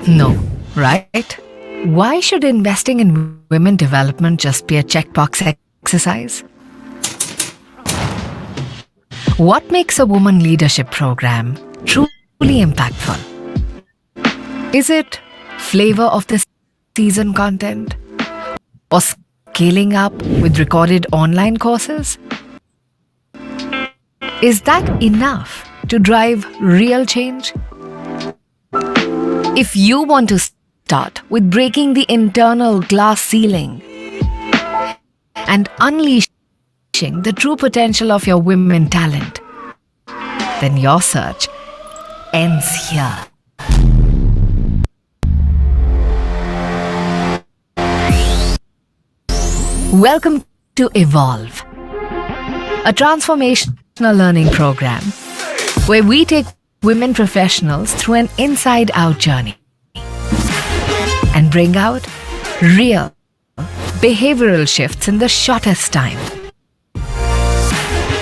No, right? Why should investing in women development just be a checkbox exercise? What makes a woman leadership program truly impactful? Is it flavor of the season content or scaling up with recorded online courses? Is that enough to drive real change? If you want to start with breaking the internal glass ceiling and unleashing the true potential of your women talent, then your search ends here. Welcome to Evolve, a transformational learning program where we take women professionals through an inside-out journey and bring out real behavioral shifts in the shortest time.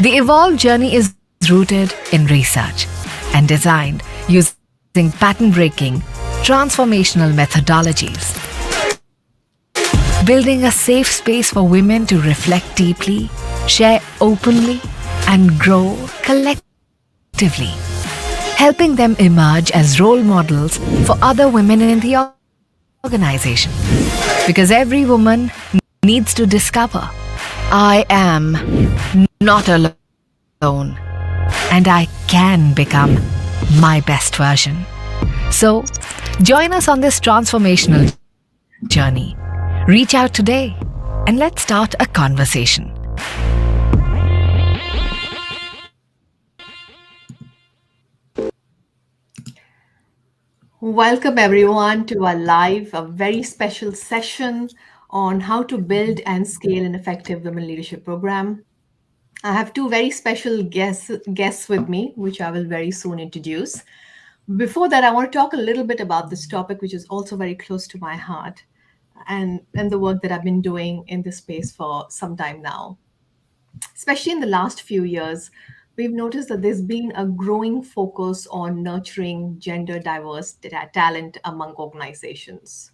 The Evolve journey is rooted in research and designed using pattern-breaking, transformational methodologies, building a safe space for women to reflect deeply, share openly, and grow collectively, helping them emerge as role models for other women in the organization. Because every woman needs to discover, I am not alone, and I can become my best version. So, join us on this transformational journey. Reach out today and let's start a conversation. Welcome everyone to our live, a very special session on how to build and scale an effective women leadership program. I have two very special guests with me, which I will very soon introduce. Before that, I want to talk a little bit about this topic, which is also very close to my heart, and the work that I've been doing in this space for some time now. Especially in the last few years, we've noticed that there's been a growing focus on nurturing gender diverse talent among organizations.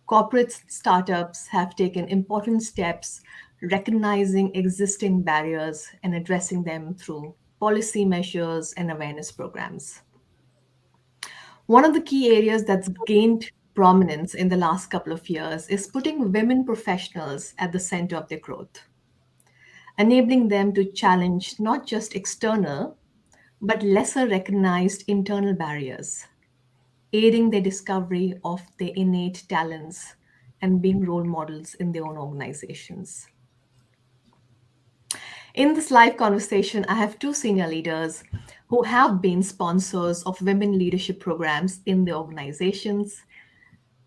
Corporate startups have taken important steps recognizing existing barriers and addressing them through policy measures and awareness programs. One of the key areas that's gained prominence in the last couple of years is putting women professionals at the center of their growth, enabling them to challenge not just external, but lesser recognized internal barriers, aiding their discovery of their innate talents and being role models in their own organizations. In this live conversation, I have two senior leaders who have been sponsors of women leadership programs in their organizations.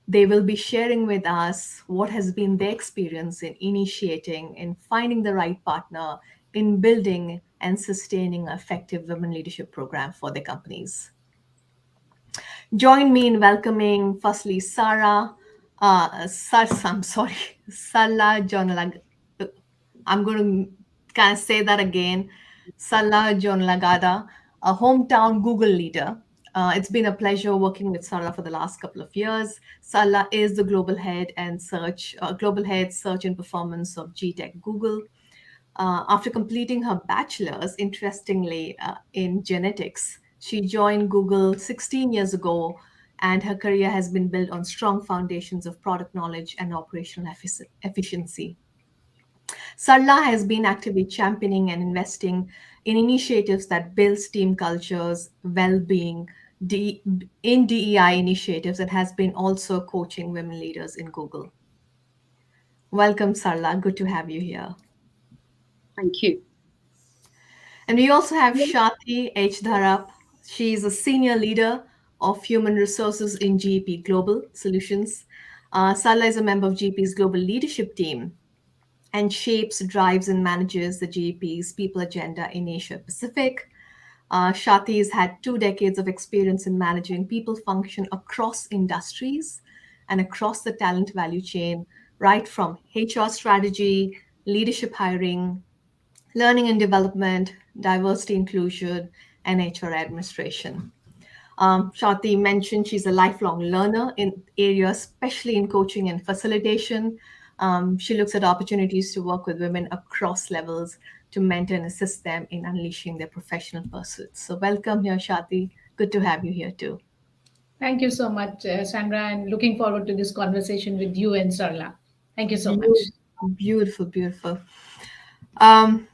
They will be sharing with us what has been their experience in initiating and finding the right partner in building and sustaining an effective women leadership program for their companies. Join me in welcoming firstly I'm sorry, Salla Jonlag. I'm going to kind of say that again. Salla Jonlagada, a hometown Google leader. It's been a pleasure working with Salla for the last couple of years. Salla is the global head search and performance of GTech Google. After completing her bachelor's, interestingly, in genetics, she joined Google 16 years ago, and her career has been built on strong foundations of product knowledge and operational efficiency. Sarla has been actively championing and investing in initiatives that builds team cultures, well-being, in DEI initiatives, and has been also coaching women leaders in Google. Welcome, Sarla. Good to have you here. Thank you. And we also have Shati H. Dharap. She is a senior leader of human resources in GEP Global Solutions. Sarla is a member of GEP's global leadership team and shapes, drives, and manages the GEP's people agenda in Asia Pacific. Shati has had 2 decades of experience in managing people function across industries and across the talent value chain, right from HR strategy, leadership hiring, learning and development, diversity inclusion, and HR administration. Shati mentioned she's a lifelong learner in areas, especially in coaching and facilitation. She looks at opportunities to work with women across levels to mentor and assist them in unleashing their professional pursuits. So, welcome here, Shati. Good to have you here too. Thank you so much, Sandra, and looking forward to this conversation with you and Sarla. Thank you so much. Beautiful, beautiful, beautiful. Um,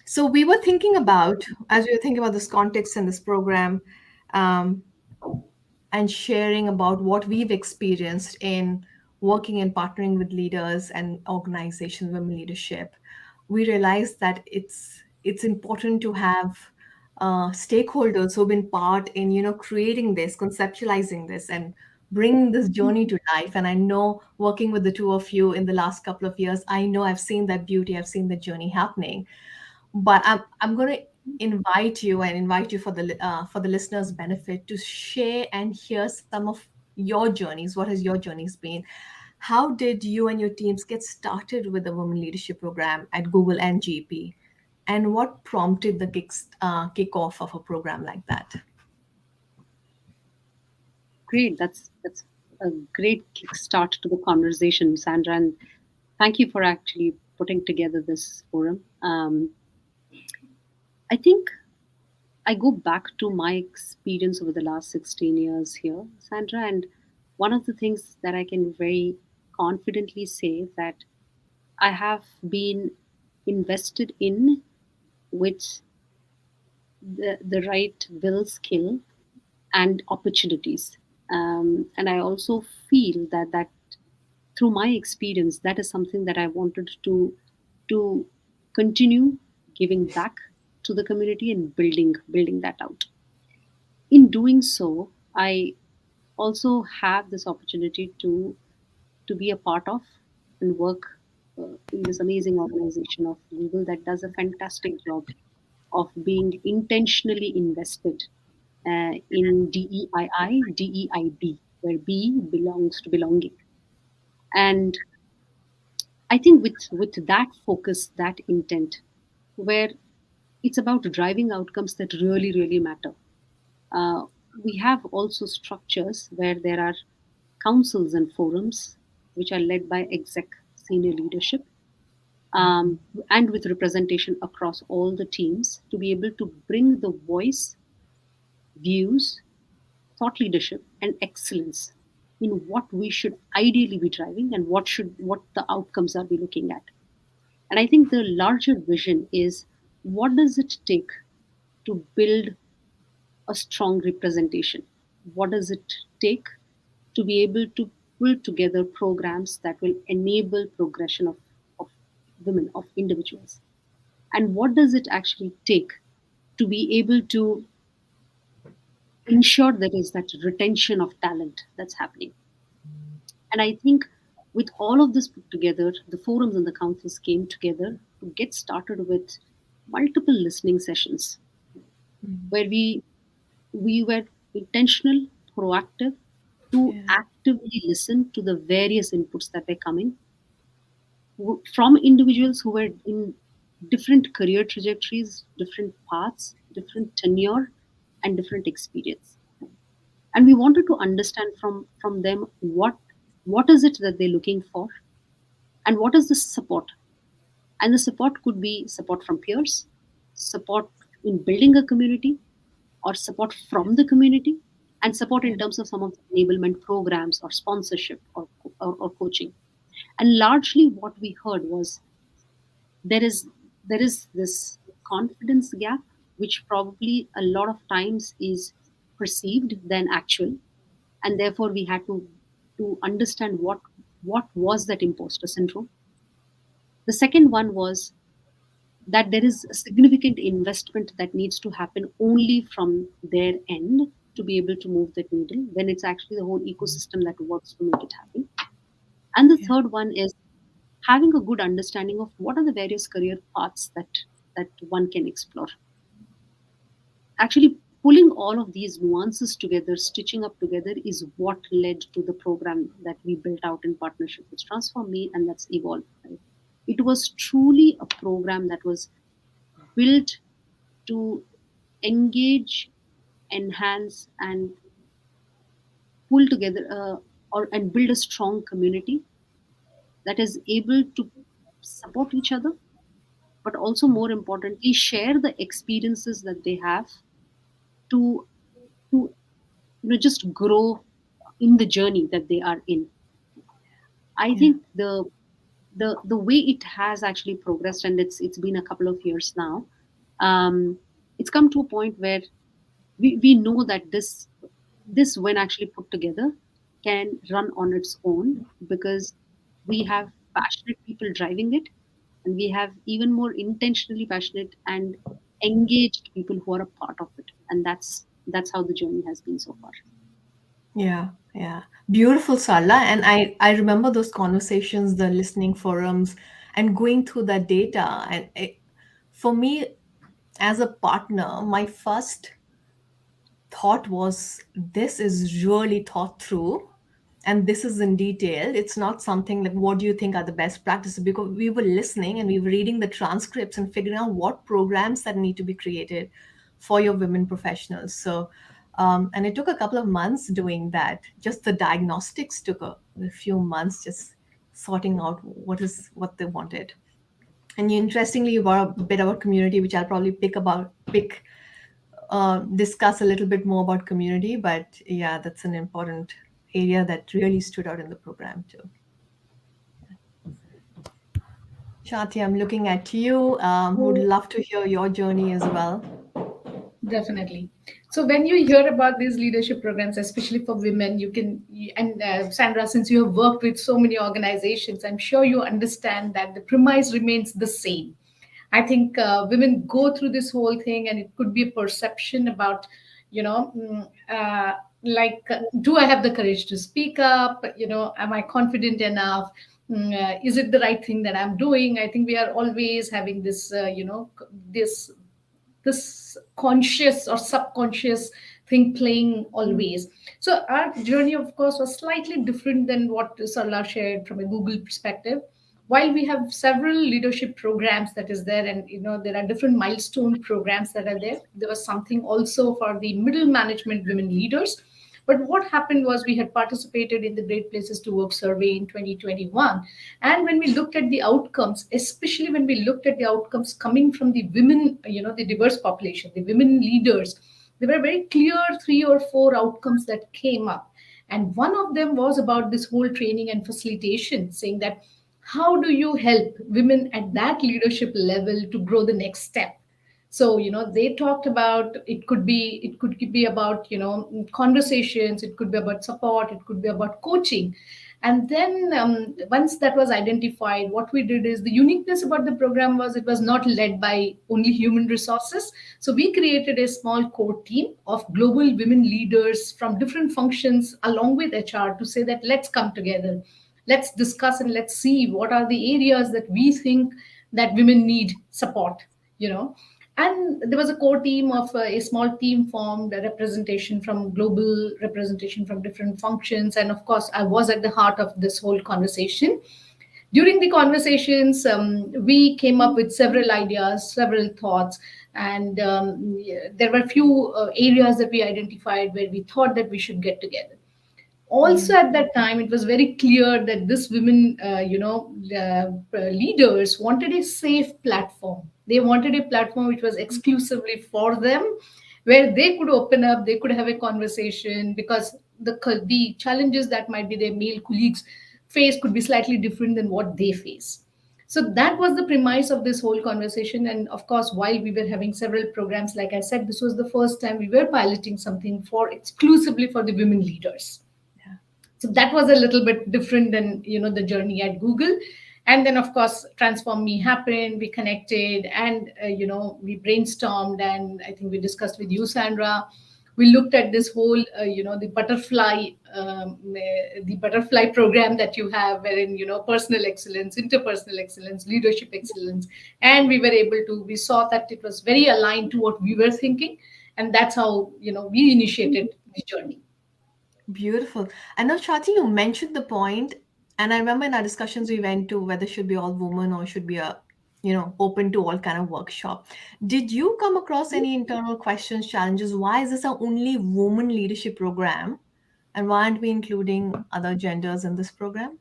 so we were thinking about, as we were thinking about this context and this program, um, and sharing about what we've experienced in working and partnering with leaders and organizations, women leadership, we realized that it's important to have stakeholders who've been part in creating this, conceptualizing this, and bringing this journey to life. And I know working with the two of you in the last couple of years, I know I've seen that beauty, I've seen the journey happening. But I'm going to invite you for the listeners' benefit to share and hear some of your journeys. What has your journeys been? How did you and your teams get started with the Women Leadership Program at Google and GP? And what prompted the kickoff of a program like that? Great. That's a great kickstart to the conversation, Sandra, and thank you for actually putting together this forum. I think I go back to my experience over the last 16 years here, Sandra, and one of the things that I can very confidently say that I have been invested in with the right will, skill, and opportunities. And I also feel that through my experience, that is something that I wanted to continue giving back to the community and building that out. In doing so, I also have this opportunity to be a part of and work in this amazing organization of Google that does a fantastic job of being intentionally invested in DEIB, where B belongs to belonging. And I think with that focus, that intent, where it's about driving outcomes that really matter. Uh, we have also structures where there are councils and forums which are led by exec senior leadership, and with representation across all the teams to be able to bring the voice, views, thought leadership, and excellence in what we should ideally be driving and what the outcomes are we looking at. And I think the larger vision is, what does it take to build a strong representation? What does it take to be able to pull together programs that will enable progression of women, of individuals? And what does it actually take to be able to ensure there is that retention of talent that's happening? And I think with all of this put together, the forums and the councils came together to get started with multiple listening sessions where we were intentional, proactive to Yeah. actively listen to the various inputs that were coming from individuals who were in different career trajectories, different paths, different tenure, and different experience. And we wanted to understand from them what is it that they're looking for and what is the support. And the support could be support from peers, support in building a community, or support from the community, and support Yeah. in terms of some of the enablement programs or sponsorship or coaching. And largely what we heard was there is there is this confidence gap which probably a lot of times is perceived than actual, and therefore we had to understand what was that imposter syndrome. The second one was that there is a significant investment that needs to happen only from their end to be able to move that needle, when it's actually the whole ecosystem that works to make it happen. And the Yeah. third one is having a good understanding of what are the various career paths that one can explore. Actually pulling all of these nuances together, stitching up together, is what led to the program that we built out in partnership with Transform Me, and that's evolved. Right? It was truly a program that was built to engage enhance and pull together or and build a strong community that is able to support each other, but also more importantly share the experiences that they have to just grow in the journey that they are in. I Yeah. think the way it has actually progressed, and it's been a couple of years now. It's come to a point where we know that this when actually put together can run on its own, because we have passionate people driving it, and we have even more intentionally passionate and engaged people who are a part of it, and that's how the journey has been so far. Yeah, yeah. Beautiful, Sarla. And I remember those conversations, the listening forums, and going through that data. And for me, as a partner, my first thought was this is really thought through and this is in detail. It's not something like what do you think are the best practices, because we were listening and we were reading the transcripts and figuring out what programs that need to be created for your women professionals. So and it took a couple of months doing that. Just the diagnostics took a few months, just sorting out what they wanted. And you interestingly brought a bit about community, which I'll probably pick discuss a little bit more about community. But yeah, that's an important area that really stood out in the program too. Shati, I'm looking at you. Would love to hear your journey as well. Definitely. So when you hear about these leadership programs, especially for women, and Sandra, since you have worked with so many organizations, I'm sure you understand that the premise remains the same. I think women go through this whole thing, and it could be a perception about, do I have the courage to speak up? Am I confident enough? Is it the right thing that I'm doing? I think we are always having this, this conscious or subconscious thing playing always. So our journey, of course, was slightly different than what Sarla shared from a Google perspective. While we have several leadership programs that is there, and there are different milestone programs that are there, there was something also for the middle management women leaders. But what happened was we had participated in the Great Places to Work survey in 2021. And when we looked at the outcomes, especially when we looked at the outcomes coming from the women, the diverse population, the women leaders, there were very clear three or four outcomes that came up. And one of them was about this whole training and facilitation, saying that how do you help women at that leadership level to grow the next step? So they talked about, it could be about conversations, it could be about support, it could be about coaching. And then once that was identified, what we did is, the uniqueness about the program was it was not led by only human resources. So we created a small core team of global women leaders from different functions along with HR, to say that let's come together, let's discuss, and let's see what are the areas that we think that women need support. you know and there was a core team of a small team formed, a representation from global, representation from different functions, and of course I was at the heart of this whole conversation. During the conversations, we came up with several ideas, several thoughts, and yeah, there were a few areas that we identified where we thought that we should get together. Also at that time it was very clear that this women leaders wanted a safe platform. They wanted a platform which was exclusively for them, where they could open up, they could have a conversation, because the challenges that might be their male colleagues face could be slightly different than what they face. So that was the premise of this whole conversation. And of course, while we were having several programs, like I said, this was the first time we were piloting something for exclusively for the women leaders. So that was a little bit different than the journey at Google. And then of course Transform Me happened, we connected, and we brainstormed, and I think we discussed with you, Sandra. We looked at this whole the butterfly program that you have, wherein personal excellence, interpersonal excellence, leadership excellence. And we were able to, we saw that it was very aligned to what we were thinking, and that's how we initiated the journey. Beautiful. I know, Shati, you mentioned the point, and I remember in our discussions we went to whether it should be all women or should be a open to all kind of workshop. Did you come across any internal questions, challenges? Why is this our only woman leadership program? And why aren't we including other genders in this program?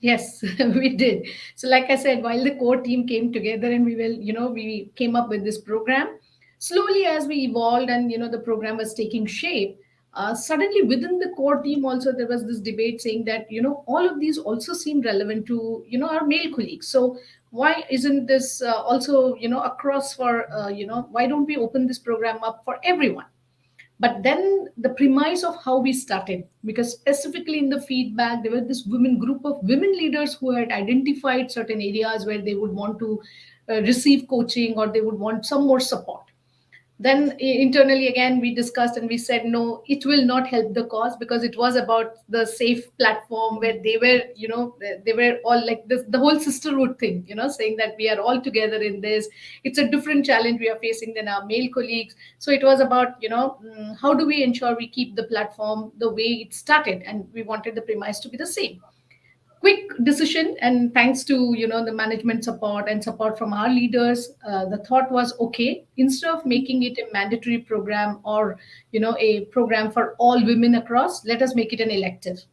Yes, we did. So, like I said, while the core team came together and we came up with this program, slowly as we evolved and, the program was taking shape, suddenly within the core team also there was this debate saying that, all of these also seem relevant to, our male colleagues. So, why isn't this also, across for, why don't we open this program up for everyone? But then the premise of how we started, because specifically in the feedback there was this women group of women leaders who had identified certain areas where they would want to receive coaching, or they would want some more support. Then internally again we discussed and we said no, it will not help the cause, because it was about the safe platform where they were, they were all like this, the whole sisterhood thing, saying that we are all together in this. It's a different challenge we are facing than our male colleagues. So it was about, how do we ensure we keep the platform the way it started, and we wanted the premise to be the same. Quick decision, and thanks to, the management support and support from our leaders, the thought was, okay, instead of making it a mandatory program, or, a program for all women across, let us make it an elective.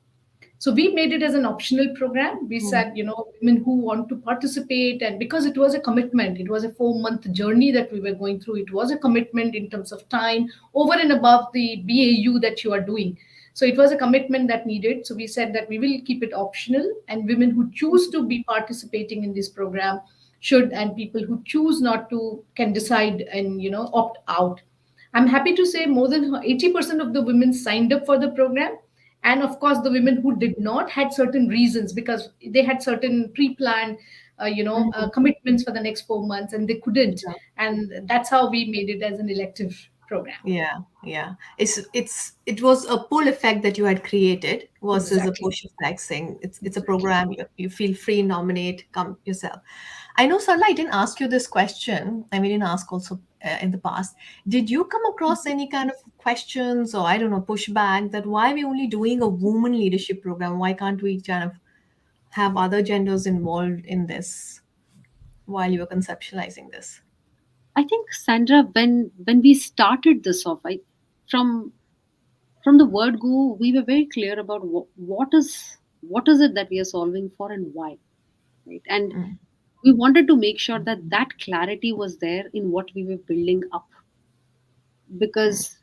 So we made it as an optional program. We said, women who want to participate, and because it was a commitment, it was a 4-month journey that we were going through. It was a commitment in terms of time over and above the BAU that you are doing. So it was a commitment that needed. So we said that we will keep it optional, and women who choose to be participating in this program should, and people who choose not to can decide and, opt out. I'm happy to say more than 80% of the women signed up for the program. And of course, the women who did not had certain reasons, because they had certain pre-planned, Mhm. commitments for the next 4 months, and they couldn't. Yeah. And that's how we made it as an elective program. Yeah, yeah. It was a pull effect that you had created versus a Exactly. push effect, saying it's a Exactly. program, you feel free, nominate, come yourself. I know, Sarla, I didn't ask you this question. I mean, didn't ask also in the past. Did you come across any kind of questions or I don't know pushback that why we only doing a woman leadership program? Why can't we kind of have other genders involved in this while you were conceptualizing this? I think, Sandra, when we started this off, from from the word go, we were very clear about what is it that we are solving for and why, right? And Mm, we wanted to make sure that that clarity was there in what we were building up, mm, because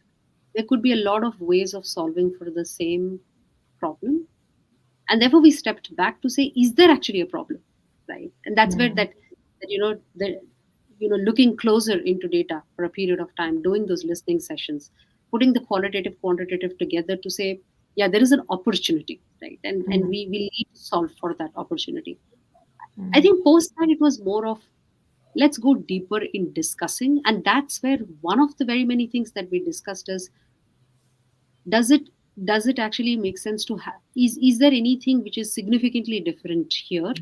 there could be a lot of ways of solving for the same problem, and therefore we stepped back to say, is there actually a problem, right? And that's where mm, that the looking closer into data for a period of time, doing those listening sessions, putting the qualitative quantitative together to say, yeah, there is an opportunity, right? And mm, we need to solve for that opportunity. I mm, think post that it was more of, let's go deeper in discussing, and that's where one of the very many things that we discussed is, does it does it actually make sense to have, is there anything which is significantly different here,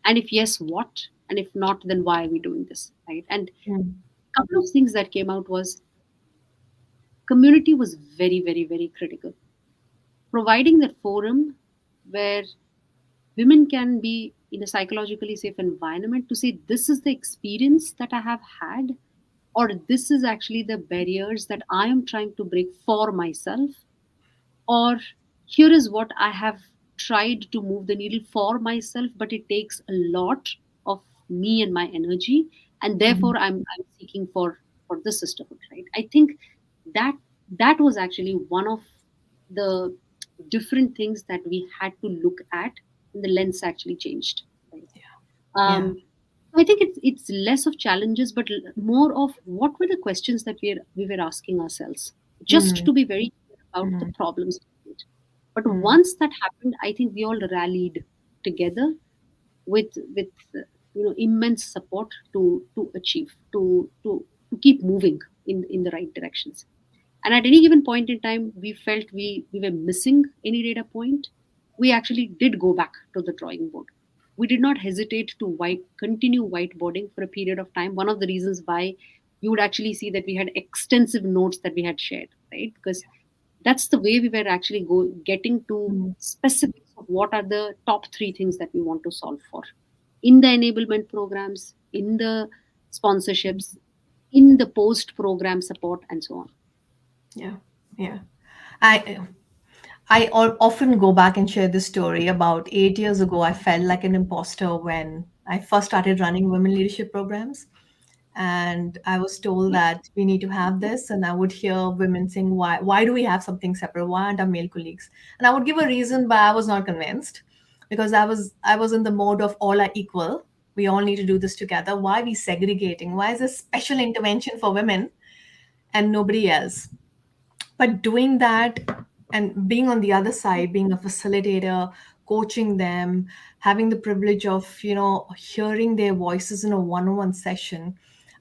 and if yes, what, and if not, then why are we doing this, right? And mm, a couple of things that came out was, community was very, very, very critical. Providing that forum where women can be in a psychologically safe environment to say, this is the experience that I have had, or this is actually the barriers that I am trying to break for myself, or here is what I have tried to move the needle for myself, but it takes a lot of me and my energy, and mm, therefore I'm seeking for the sisterhood, right? I think that that was actually one of the different things that we had to look at, and the lens actually changed, right? yeah. I think it's less of challenges, but more of what were the questions that we were asking ourselves, just Mm, to be very clear about the mm, problems. But mm, once that happened, I think we all rallied together with immense support to achieve, to keep moving in the right directions. And at any given point in time, we felt we were missing any data point. We actually did go back to the drawing board. We did not hesitate to continue whiteboarding for a period of time. One of the reasons why you would actually see that we had extensive notes that we had shared, right? Because that's the way we were actually getting to mm, specifics of what are the top three things that we want to solve for in the enablement programs, in the sponsorships, in the post program support, and so on. Yeah, yeah. I often go back and share this story. About 8 years ago, I felt like an imposter when I first started running women leadership programs. And I was told that we need to have this. And I would hear women saying, why do we have something separate? Why aren't our male colleagues? And I would give a reason, but I was not convinced because I was in the mode of all are equal. We all need to do this together. Why are we segregating? Why is this special intervention for women and nobody else? But doing that and being on the other side, being a facilitator, coaching them, having the privilege of hearing their voices in a one-on-one session,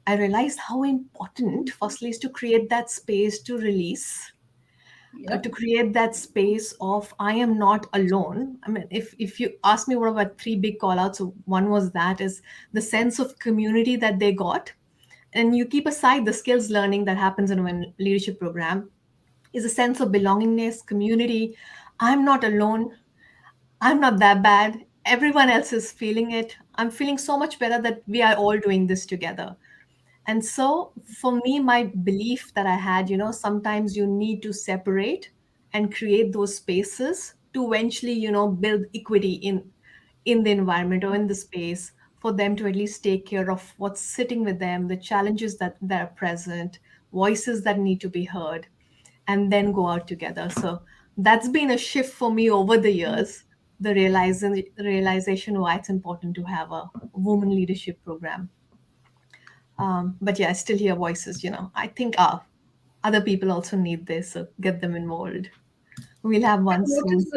I realized how important firstly is to create that space to release, to Yep. create that space of I am not alone. I mean, if you ask me what about three big call outs, one was that is the sense of community that they got. And you keep aside the skills learning that happens in a leadership program, is a sense of belongingness, community. I'm not alone. I'm not that bad. Everyone else is feeling it. I'm feeling so much better that we are all doing this together. And so, for me, my belief that I had, sometimes you need to separate and create those spaces to eventually, build equity in the environment or in the space for them to at least take care of what's sitting with them, the challenges that are present, voices that need to be heard, and then go out together. So that's been a shift for me over the years. The realization why it's important to have a woman leadership program. But yeah, I still hear voices. I think other people also need this, so get them involved. We'll have one And what soon. is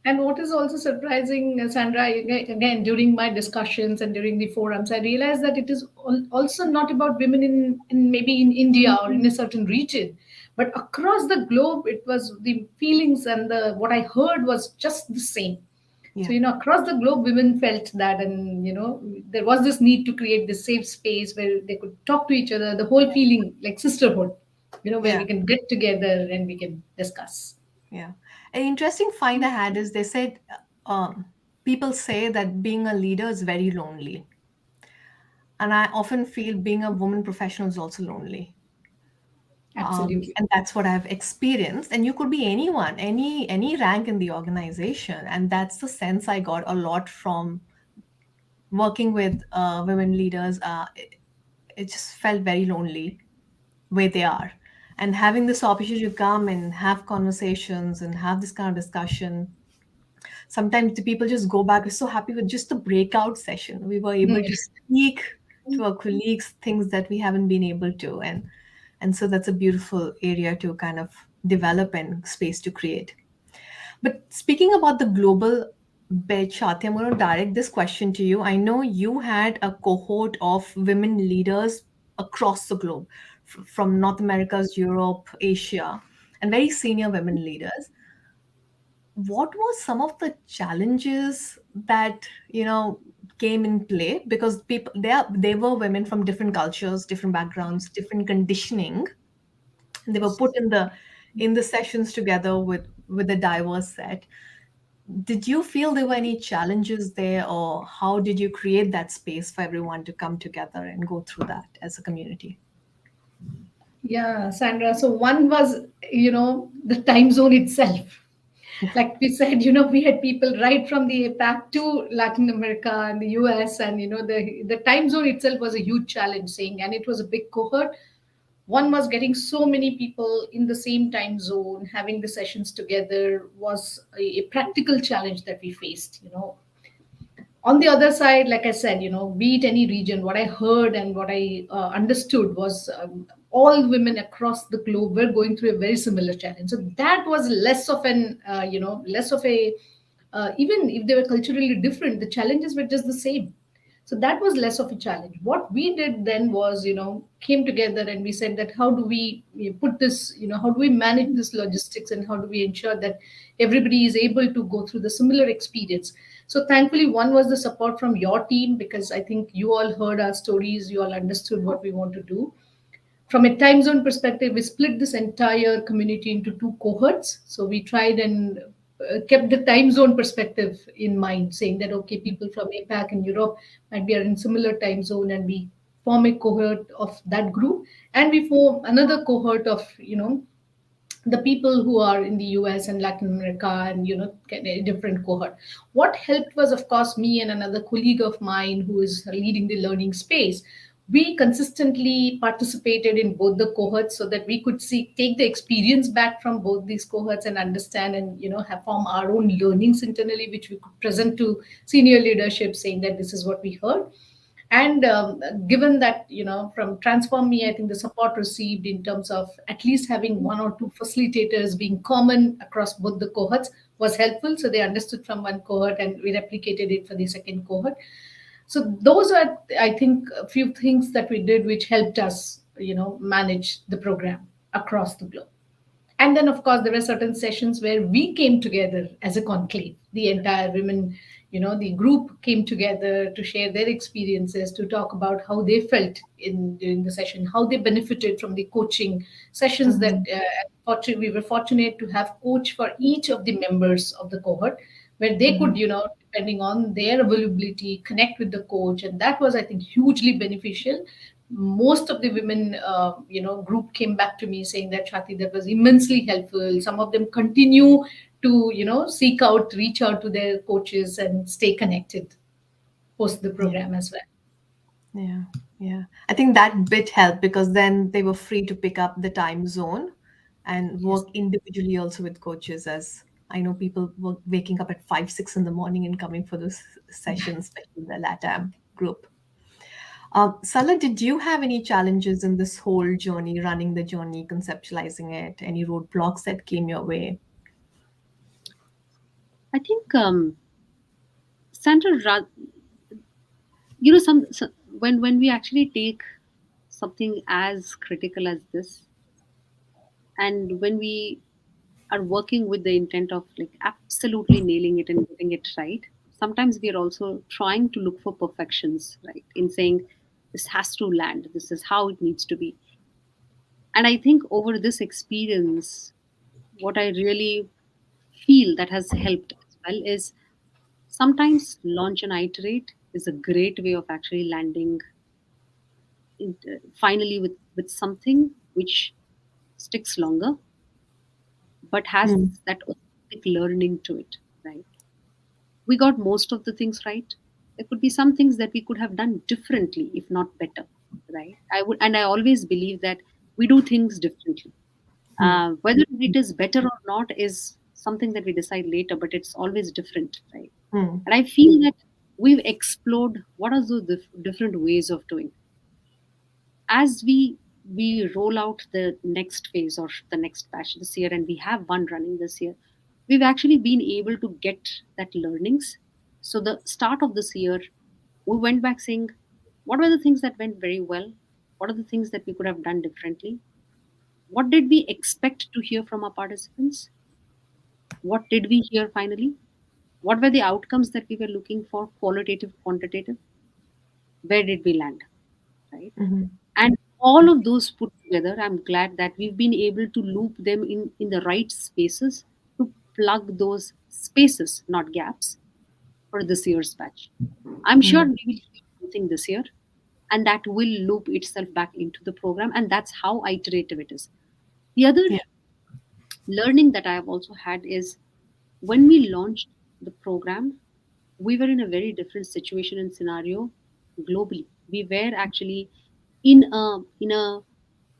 and what is also surprising, Sandra, again during my discussions and during the forums, I realized that it is also not about women in maybe in India or in a certain region, but across the globe. It was the feelings and the what I heard was just the same. So Yeah, across the globe, women felt that, and there was this need to create this safe space where they could talk to each other. The whole feeling like sisterhood, where yeah, we can get together and we can discuss. yeah. An interesting find I had is they said people say that being a leader is very lonely, and I often feel being a woman professional is also lonely. Absolutely. And that's what I've experienced. And you could be anyone, any rank in the organization, and that's the sense I got a lot from working with women leaders. It just felt very lonely where they are, and having this opportunity to come and have conversations and have this kind of discussion. Sometimes the people just go back. We're so happy with just the breakout session. We were able to speak to our colleagues things that we haven't been able to, and so that's a beautiful area to kind of develop and space to create. But speaking about the global bed, Shati, I'm going to direct this question to you. I know you had a cohort of women leaders across the globe, from North America's Europe, Asia, and very senior women leaders. What were some of the challenges that came in play? Because people they were women from different cultures, different backgrounds, different conditioning, and they were put in the sessions together with a diverse set. Did you feel there were any challenges there, or how did you create that space for everyone to come together and go through that as a community? Yeah, Sandra. So one was, the time zone itself. Like we said, we had people right from the APAC to Latin America and the US, and the time zone itself was a huge challenge. Saying, and it was a big cohort. One was getting so many people in the same time zone, having the sessions together was a practical challenge that we faced. On the other side, like I said, be it any region, what I heard and what I understood was all women across the globe were going through a very similar challenge. So that was less of an less of a even if they were culturally different, the challenges were just the same. So that was less of a challenge. What we did then was, came together and we said that how do we put this, how do we manage this logistics, and how do we ensure that everybody is able to go through the similar experience. So thankfully, one was the support from your team, because I think you all heard our stories, you all understood what we want to do. From a time zone perspective, we split this entire community into two cohorts. So we tried and kept the time zone perspective in mind, saying that okay, people from APAC and Europe might be in similar time zone, and we form a cohort of that group, and we form another cohort of the people who are in the US and Latin America, and a different cohort. What helped was, of course, me and another colleague of mine who is leading the learning space. We consistently participated in both the cohorts so that we could see take the experience back from both these cohorts and understand, and have form our own learnings internally, which we could present to senior leadership, saying that this is what we heard. And given that, from Transform Me, I think the support received in terms of at least having one or two facilitators being common across both the cohorts was helpful. So they understood from one cohort and we replicated it for the second cohort. So those are, I think, a few things that we did which helped us, manage the program across the globe. And then, of course, there were certain sessions where we came together as a conclave. The entire women, the group came together to share their experiences, to talk about how they felt in during the session, how they benefited from the coaching sessions. That we were fortunate to have coach for each of the members of the cohort, where they could, depending on their availability, connect with the coach, and that was, I think, hugely beneficial. Most of the women group came back to me saying that, Shati, that was immensely helpful. Some of them continue to reach out to their coaches and stay connected post the Yeah. program as well. Yeah, yeah. I think that bit helped because then they were free to pick up the time zone and Yes. work individually also with coaches. As I know people were waking up at 5, 6 in the morning and coming for those sessions, especially the LATAM group. Sala, did you have any challenges in this whole journey, running the journey, conceptualizing it? Any roadblocks that came your way? I think Sandra, when we actually take something as critical as this, and when we are working with the intent of like absolutely nailing it and getting it right, sometimes we are also trying to look for perfections, right? In saying this has to land, this is how it needs to be. And I think over this experience, what I really feel that has helped as well is sometimes launch and iterate is a great way of actually landing finally with something which sticks longer but has Hmm. that authentic learning to it, right? We got most of the things right. There could be some things that we could have done differently, if not better, right? I always believe that we do things differently. Hmm. Whether it is better or not is something that we decide later, but it's always different, right? Hmm. And I feel that we've explored what are the different ways of doing. As we roll out the next phase or the next batch this year, and we have one running this year, we've actually been able to get that learnings. So the start of this year, we went back saying, what were the things that went very well? What are the things that we could have done differently? What did we expect to hear from our participants? What did we hear finally? What were the outcomes that we were looking for, qualitative, quantitative? Where did we land? Right? Mhm. And all of those put together, I'm glad that we've been able to loop them in the right spaces to plug those spaces, not gaps, for this year's batch. I'm sure Hmm. we will hear something this year, and that will loop itself back into the program, and that's how iterative it is. The other Yeah. learning that I have also had is when we launched the program, we were in a very different situation and scenario globally. We were actually in a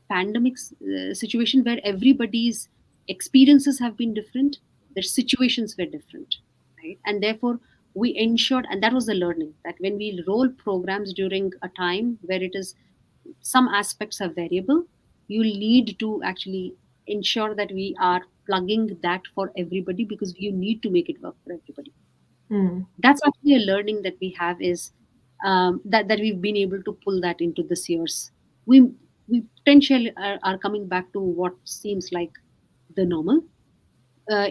pandemic situation where everybody's experiences have been different, their situations were different, right? And therefore, we ensured, and that was the learning, that when we roll programs during a time where it is some aspects are variable, you need to actually ensure that we are plugging that for everybody because you need to make it work for everybody. Hmm. That's actually a learning that we have is that we've been able to pull that into this year's. We potentially are coming back to what seems like the normal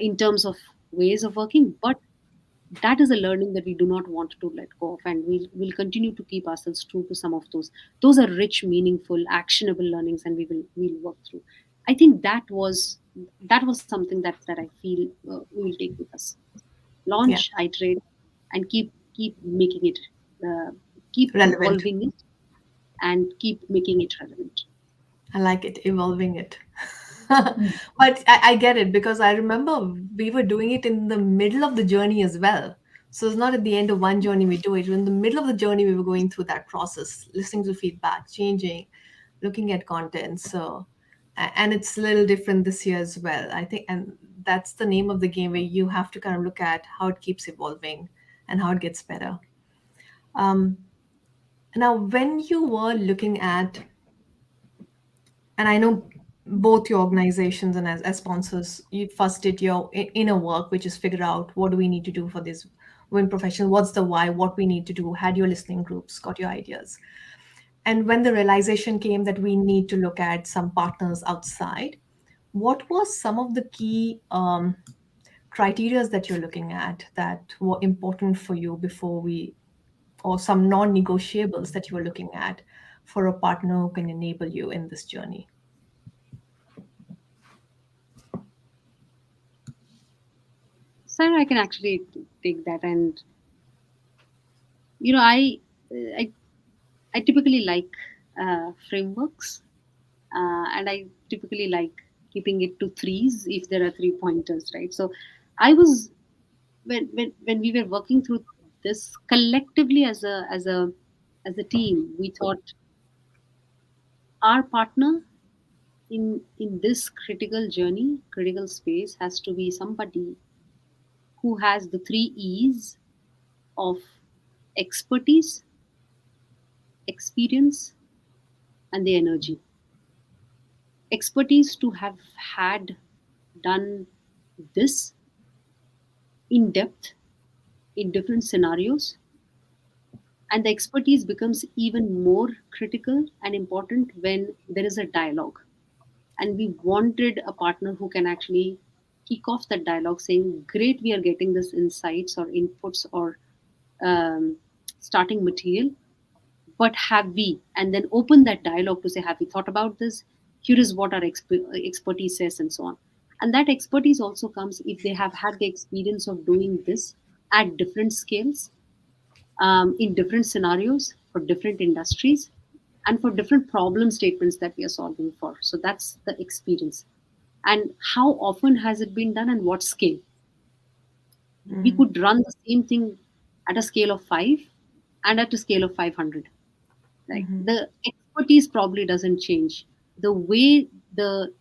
in terms of ways of working, but that is a learning that we do not want to let go of, and we'll continue to keep ourselves true to some of those are rich, meaningful, actionable learnings, and we'll work through. I think that was that was something that I feel we will take with us. Yeah, Launch, iterate, and keep making it, uh, keep relevant. evolving it, and keep making it relevant. I like it, evolving it. But I get it because I remember we were doing it in the middle of the journey as well. So it's not at the end of one journey we do it. In the middle of the journey, we were going through that process, listening to feedback, changing, looking at content. So, and it's a little different this year as well, I think. And that's the name of the game where you have to kind of look at how it keeps evolving and how it gets better. Um, Now, when you were looking at, and I know both your organizations and as sponsors, you first did your inner work, which is figure out what do we need to do for this women professional, what's the why, what we need to do, had your listening groups, got your ideas. And when the realization came that we need to look at some partners outside, what were some of the key criterias that you're looking at that were important for you before we, or some non-negotiables that you were looking at for a partner who can enable you in this journey? Sarah, I can actually take that. And you know, I I typically like frameworks, and I typically like keeping it to threes if there are three pointers, right? So I was, when we were working through this collectively as a team, we thought our partner in this critical journey, critical space, has to be somebody who has the three E's of expertise, experience, and the energy. Expertise to have had done this in depth in different scenarios, and the expertise becomes even more critical and important when there is a dialogue. And we wanted a partner who can actually kick off that dialogue saying, great, we are getting this insights or inputs or um, starting material, but have we, and then open that dialogue to say, have we thought about this? Here is what our expertise says, and so on. And that expertise also comes if they have had the experience of doing this at different scales, in different scenarios, for different industries, and for different problem statements that we are solving for. So that's the experience. And how often has it been done and what scale? We Mm-hmm. could run the same thing at a scale of 5 and at a scale of 500. Like, Mm-hmm. the expertise probably doesn't change. The way the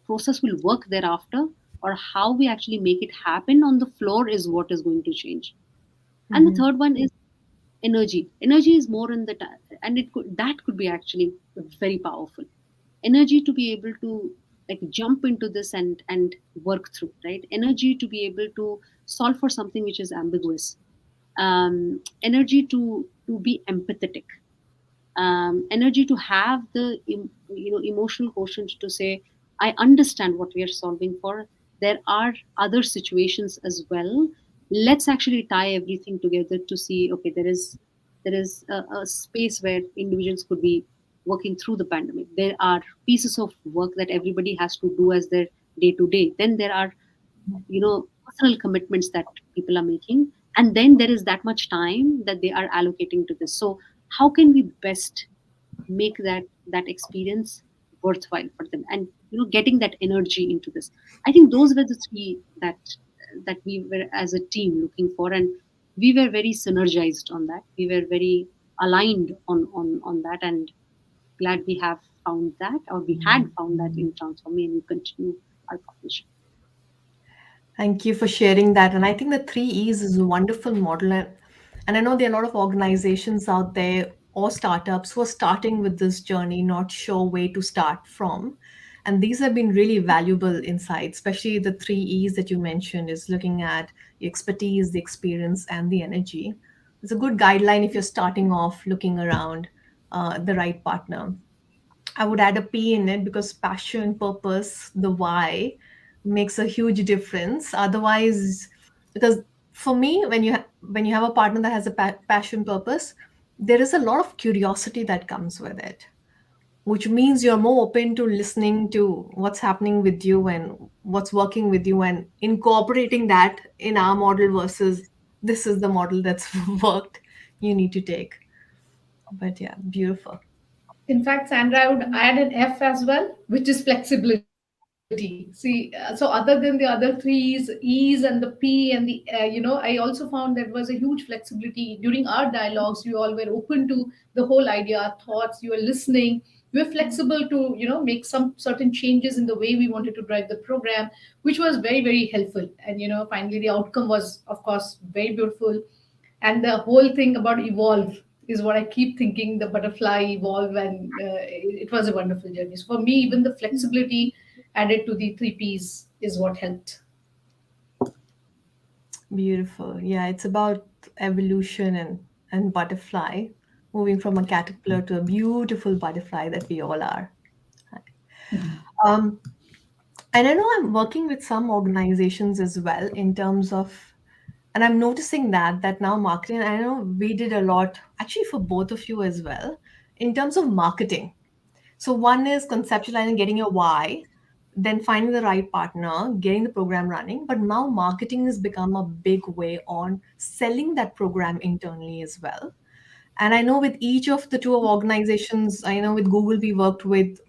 process will work thereafter, or how we actually make it happen on the floor, is what is going to change. And the Mm-hmm. third one is energy. Energy is more in the and that could be actually very powerful. Energy to be able to, like, jump into this and work through, right? Energy to be able to solve for something which is ambiguous. Energy to be empathetic. Energy to have the emotional quotient to say, I understand what we are solving for. There are other situations as well. Let's actually tie everything together to see, okay, there is a space where individuals could be working through the pandemic. There are pieces of work that everybody has to do as their day to day. Then there are, personal commitments that people are making, and then there is that much time that they are allocating to this. So how can we best make that experience worthwhile for them, and getting that energy into this? I think those were the three that we were as a team looking for, and we were very synergized on that. We were very aligned on that, and glad we have found that, or we had found that in Transform, and we continue our partnership. Thank you for sharing that. And I think the three E's is a wonderful model. And I know there are a lot of organizations out there or startups who are starting with this journey, not sure where to start from. And these have been really valuable insights, especially the three E's that you mentioned is looking at the expertise, the experience, and the energy. It's a good guideline if you're starting off looking around the right partner. I would add a P in it because passion, purpose, the why makes a huge difference. Otherwise, because for me, when you have a partner that has a passion, purpose, there is a lot of curiosity that comes with it. which means you're more open to listening to what's happening with you and what's working with you and incorporating that in our model versus this is the model that's worked, you need to take. But yeah, beautiful. In fact, Sandra, I would add an F as well, which is flexibility. See, so other than the other threes, E's and the P and the, I also found there was a huge flexibility during our dialogues. You all were open to the whole idea, our thoughts, you were listening. You were flexible to, make some certain changes in the way we wanted to drive the program, which was very, very helpful. And, finally, the outcome was, of course, very beautiful. And the whole thing about evolve is what I keep thinking, the butterfly evolve, and it was a wonderful journey. So for me, even the flexibility added to the three P's is what helped. Beautiful. Yeah, it's about evolution and butterfly, moving from a caterpillar to a beautiful butterfly that we all are. Um, and I know I'm working with some organizations as well in terms of, and I'm noticing that now marketing, I know we did a lot actually for both of you as well in terms of marketing. So one is conceptualizing, getting your why, then finding the right partner, getting the program running. But now marketing has become a big way on selling that program internally as well. And I know with each of the two organizations, I know with Google, we worked with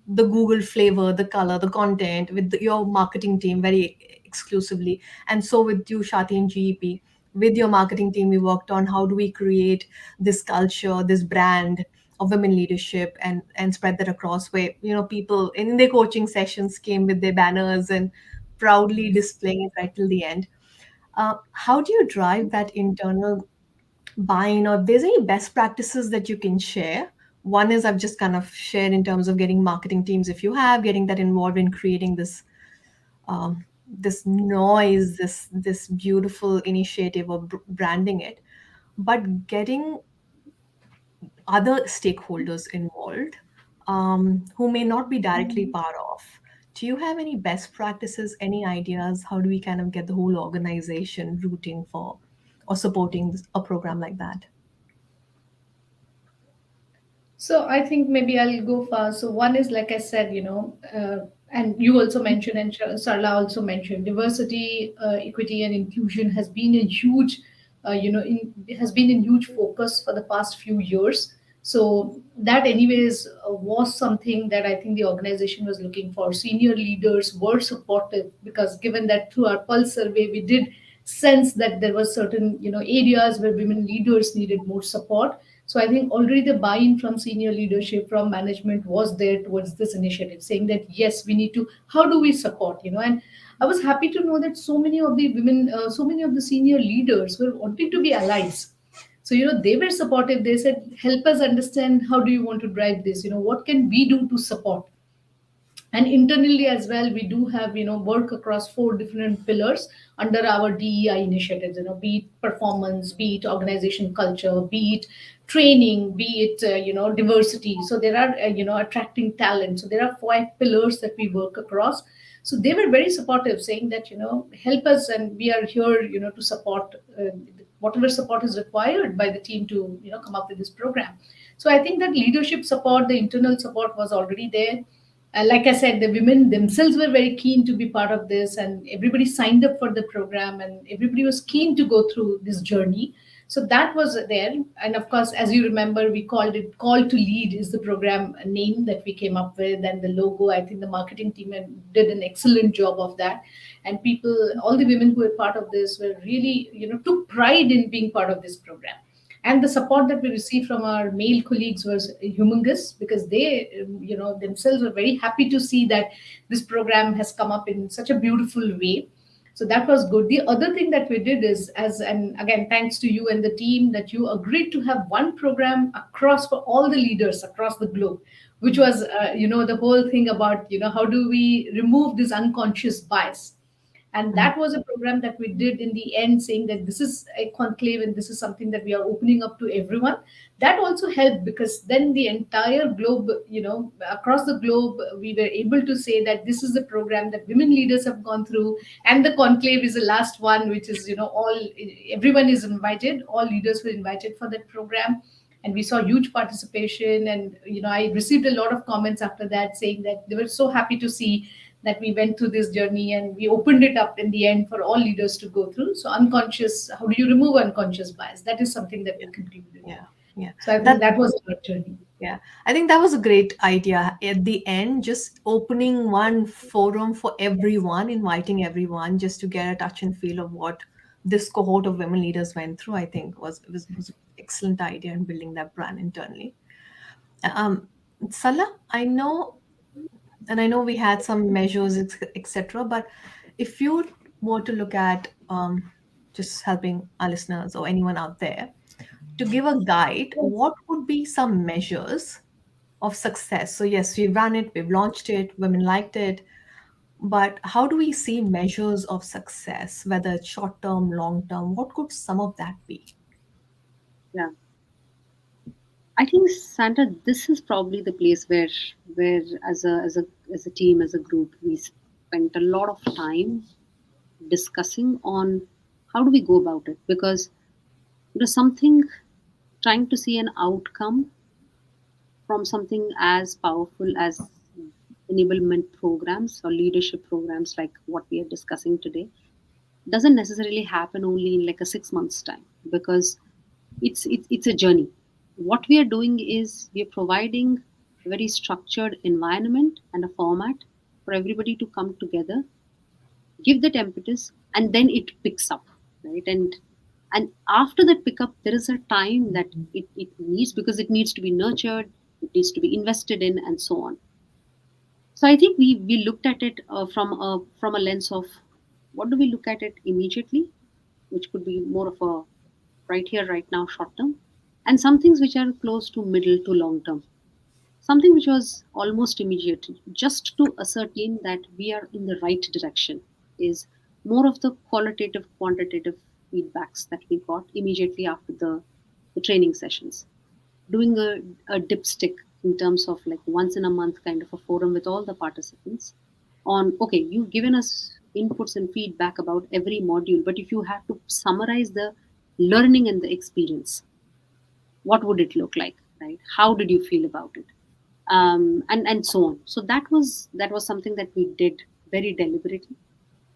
the Google flavor, the color, the content with your marketing team very exclusively. And so with you, Shati and GEP, with your marketing team, we worked on how do we create this culture, this brand of women leadership and spread that across where, people in their coaching sessions came with their banners and proudly displaying it right till the end. How do you drive that internal buy-in, or if there's any best practices that you can share? One is I've just kind of shared in terms of getting marketing teams, if you have, getting that involved in creating this noise, this beautiful initiative of branding it, but getting other stakeholders involved, who may not be directly part of. Do you have any best practices, any ideas? How do we kind of get the whole organization rooting for or supporting a program like that? So I think maybe I'll go first. So one is like I said, and you also mentioned, and Sarla also mentioned, diversity, equity, and inclusion has been a huge, has been in huge focus for the past few years. So that, anyways, was something that I think the organization was looking for. Senior leaders were supportive because, given that through our pulse survey, we did sense that there were certain, areas where women leaders needed more support. So I think already the buy-in from senior leadership, from management was there towards this initiative, saying that yes, we need to. How do we support? And I was happy to know that so many of the women, so many of the senior leaders were wanting to be allies. So they were supportive. They said, "Help us understand how do you want to drive this. What can we do to support?" And internally as well, we do have work across four different pillars under our DEI initiatives, be it performance, be it organization culture, be it training, be it diversity. So there are attracting talent. So there are five pillars that we work across. So they were very supportive, saying that help us, and we are here to support whatever support is required by the team to come up with this program. So I think that leadership support, the internal support was already there. Like I said, the women themselves were very keen to be part of this, and everybody signed up for the program, and everybody was keen to go through this journey. So that was there. And of course, as you remember, we called it Call to Lead, is the program name that we came up with, and the logo. I think the marketing team did an excellent job of that. And people, all the women who were part of this, were really, took pride in being part of this program. And the support that we received from our male colleagues was humongous, because they themselves were very happy to see that this program has come up in such a beautiful way. So that was good. The other thing that we did is, and again, thanks to you and the team, that you agreed to have one program across for all the leaders across the globe, which was the whole thing about how do we remove this unconscious bias. And that was a program that we did in the end, saying that this is a conclave and this is something that we are opening up to everyone. That also helped, because then the entire globe, across the globe, we were able to say that this is the program that women leaders have gone through. And the conclave is the last one, which is all everyone is invited, all leaders were invited for that program. and we saw huge participation. And I received a lot of comments after that saying that they were so happy to see that we went through this journey and we opened it up in the end for all leaders to go through. So unconscious, how do you remove unconscious bias? That is something that we concluded. Yeah, yeah. So I think That that was our journey. Yeah, I think that was a great idea. At the end, just opening one forum for everyone, inviting everyone just to get a touch and feel of what this cohort of women leaders went through, I think was an excellent idea in building that brand internally. Um, Salah, I know we had some measures, etc. But if you were to look at just helping our listeners or anyone out there to give a guide, what would be some measures of success? So yes, we've run it, we've launched it, women liked it, but how do we see measures of success, whether it's short term, long term? What could some of that be? Yeah. I think, Sandra, this is probably the place where as a team, as a group, we spent a lot of time discussing on how do we go about it, because something, trying to see an outcome from something as powerful as enablement programs or leadership programs like what we are discussing today doesn't necessarily happen only in like a 6 months time, because it's a journey. What we are doing is we are providing a very structured environment and a format for everybody to come together, give that impetus, and then it picks up, right? And after that pickup, there is a time that it needs, because it needs to be nurtured, it needs to be invested in, and so on. So I think we looked at it from a lens of what do we look at it immediately, which could be more of a right here, right now, short term, and some things which are close to middle to long term. Something which was almost immediate, just to ascertain that we are in the right direction, is more of the qualitative, quantitative feedbacks that we got immediately after the training sessions. Doing a dipstick in terms of like once in a month kind of a forum with all the participants on, okay, you've given us inputs and feedback about every module, but if you had to summarize the learning and the experience, what would it look like, right? How did you feel about it? And so on. So that was something that we did very deliberately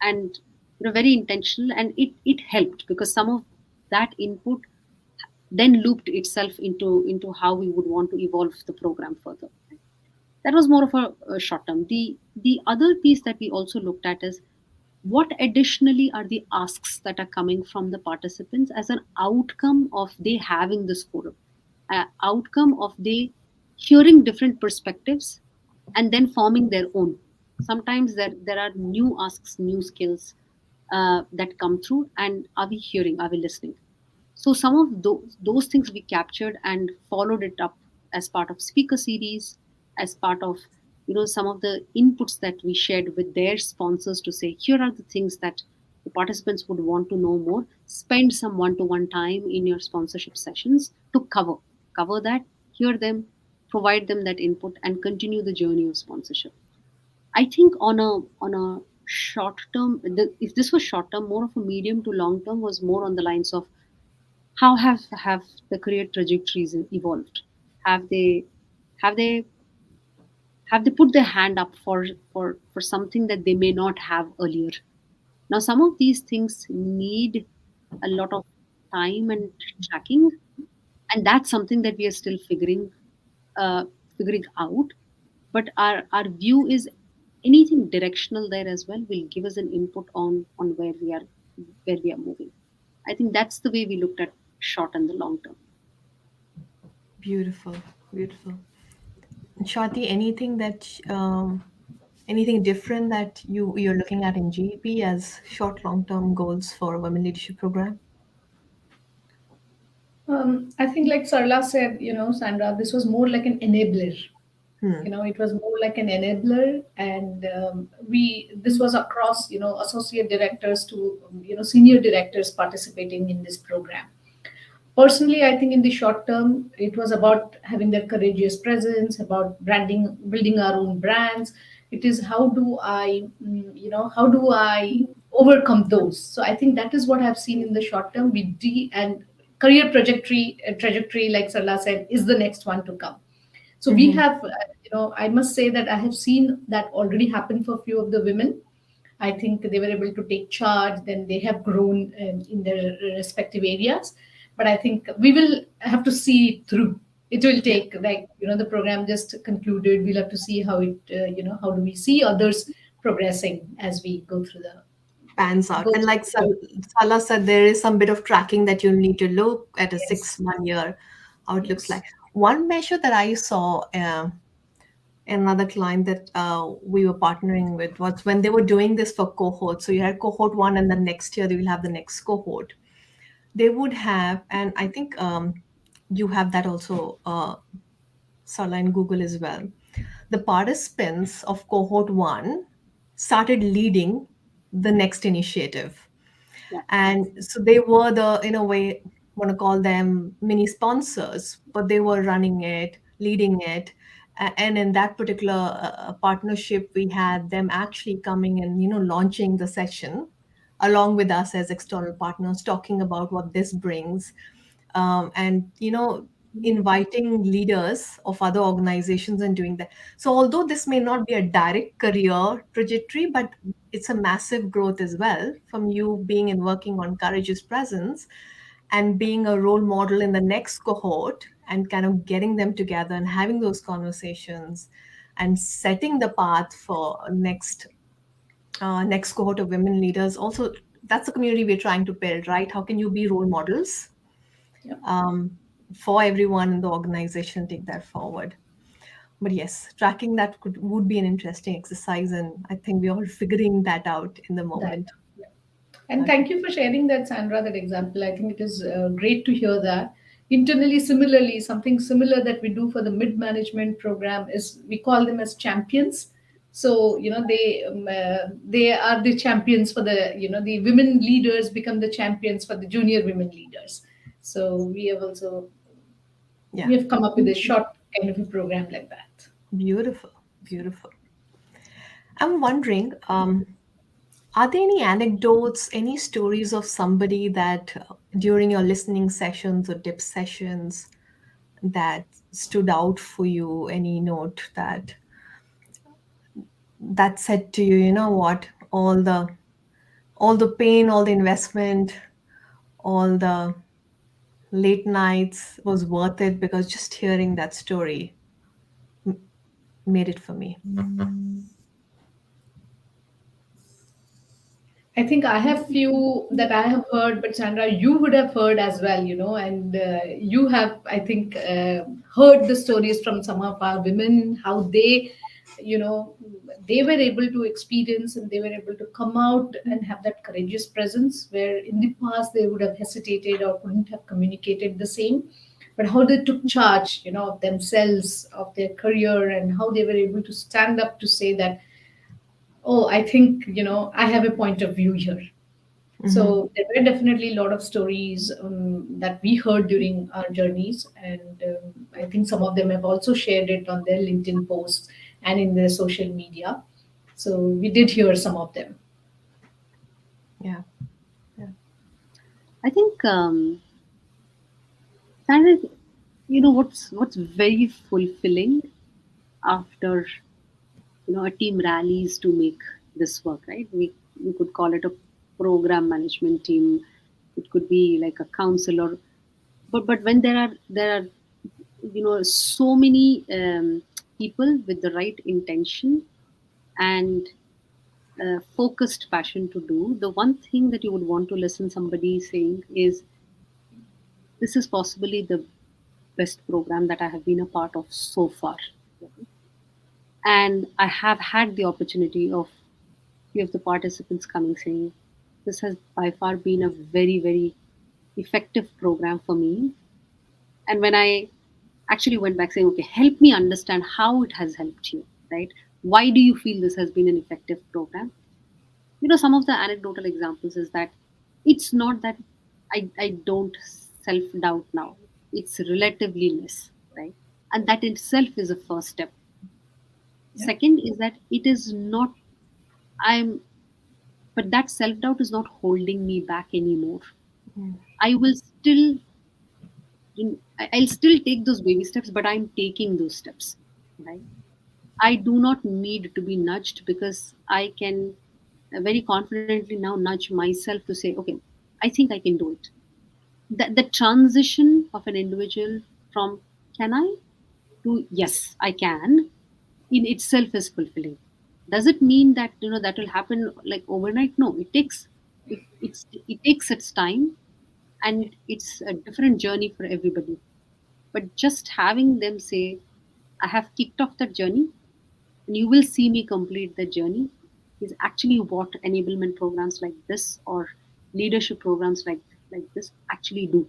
and very intentional, and it helped because some of that input then looped itself into how we would want to evolve the program further. That was more of a short term. The other piece that we also looked at is what additionally are the asks that are coming from the participants as an outcome of they having this forum, outcome of they hearing different perspectives and then forming their own. Sometimes there are new asks, new skills that come through, and are we hearing, are we listening? So some of those things we captured and followed it up as part of speaker series, as part of some of the inputs that we shared with their sponsors to say here are the things that the participants would want to know more. Spend some one-to-one time in your sponsorship sessions to cover that, hear them, provide them that input, and continue the journey of sponsorship. I think on a short term, if this was short term, more of a medium to long term was more on the lines of how have the career trajectories evolved? Have they have they have they put their hand up for something that they may not have earlier? Now, some of these things need a lot of time and tracking, and that's something that we are still figuring out. But our view is anything directional there as well will give us an input on where we are moving. I think that's the way we looked at short and the long term. Beautiful, beautiful. Shati, anything different that you're looking at in GEP as short, long term goals for a women leadership program? I think, like Sarla said, Sandra, this was more like an enabler. Hmm. It was more like an enabler, and we this was across associate directors to senior directors participating in this program. Personally, I think in the short term, it was about having that courageous presence, about branding, building our own brands. It is how do I overcome those? So I think that is what I've seen in the short term. And career trajectory, like Sarla said, is the next one to come. So we Mm-hmm. have, I must say that I have seen that already happen for a few of the women. I think they were able to take charge, then they have grown in their respective areas. But I think we will have to see it through. It will Yeah. take, like, the program just concluded. We'll have to see how it, how do we see others progressing as we go through the, Pans out. go And like through. Salah said, there is some bit of tracking that you need to look at a Yes, 1 year, how it looks like. yes. One measure that I saw, another client that we were partnering with, was when they were doing this for cohorts. So you had cohort one, and the next year they will have the next cohort. They would have, and I think you have that also, Salah, in Google as well. The participants of cohort one started leading the next initiative, Yeah. and so they were the, in a way, want to call them mini sponsors, but they were running it, leading it. And in that particular partnership, we had them actually coming and launching the session along with us as external partners, talking about what this brings, and inviting leaders of other organizations and doing that. So although this may not be a direct career trajectory, but it's a massive growth as well, from you being and working on courageous presence and being a role model in the next cohort, and kind of getting them together and having those conversations and setting the path for next cohort of women leaders. Also, that's the community we're trying to build, right? How can you be role models Yeah. um, for everyone in the organization, take that forward? But yes, tracking that would be an interesting exercise, and I think we're all figuring that out in the That. moment. And Okay. thank you for sharing that, Sandra, that example. I think it is great to hear that. Internally, similarly, something similar that we do for the mid management program is we call them as champions. So, they are the champions for the, the women leaders become the champions for the junior women leaders. So we Yeah. have come up with a short kind of a program like that. Beautiful. Beautiful. I'm wondering, are there any anecdotes, any stories of somebody that during your listening sessions or dip sessions that stood out for you? Any note that said to you, you know what, all the pain, all the investment, all the late nights was worth it, because just hearing that story made it for me. I think I have few that I have heard, but Sandra, you would have heard as well, and you have, I think, heard the stories from some of our women, how they, you know, they were able to experience and they were able to come out and have that courageous presence where in the past they would have hesitated or couldn't have communicated the same. But how they took charge, of themselves, of their career, and how they were able to stand up to say that, oh, I think, I have a point of view here. Hmm. So there were definitely a lot of stories that we heard during our journeys, and I think some of them have also shared it on their LinkedIn posts and in their social media. So we did hear some of them. Yeah. Yeah. I think, Sandra, what's very fulfilling after a team rallies to make this work, right? We could call it a program management team. It could be like a counselor, but when there are so many people with the right intention and focused passion to do, the one thing that you would want to listen somebody saying is, this is possibly the best program that I have been a part of so far. And I have had the opportunity of few of the participants coming saying, this has by far been a very, very effective program for me. And when I actually went back saying, okay, help me understand how it has helped you, right? Why do you feel this has been an effective program? Some of the anecdotal examples is that it's not that I don't self doubt now, it's relatively less, right? And that itself is a first step. Yeah. Second is that it is not, I'm, but that self doubt is not holding me back anymore. Mm. I will still I'll still take those baby steps, but I'm taking those steps, right? I do not need to be nudged, because I can very confidently now nudge myself to say, okay, I think I can do it. The transition of an individual from can I to yes, I can, in itself is fulfilling. Does it mean that that will happen like overnight? No, it takes its time, and it's a different journey for everybody. But just having them say, I have kicked off that journey, and you will see me complete the journey, is actually what enablement programs like this, or leadership programs like this actually do.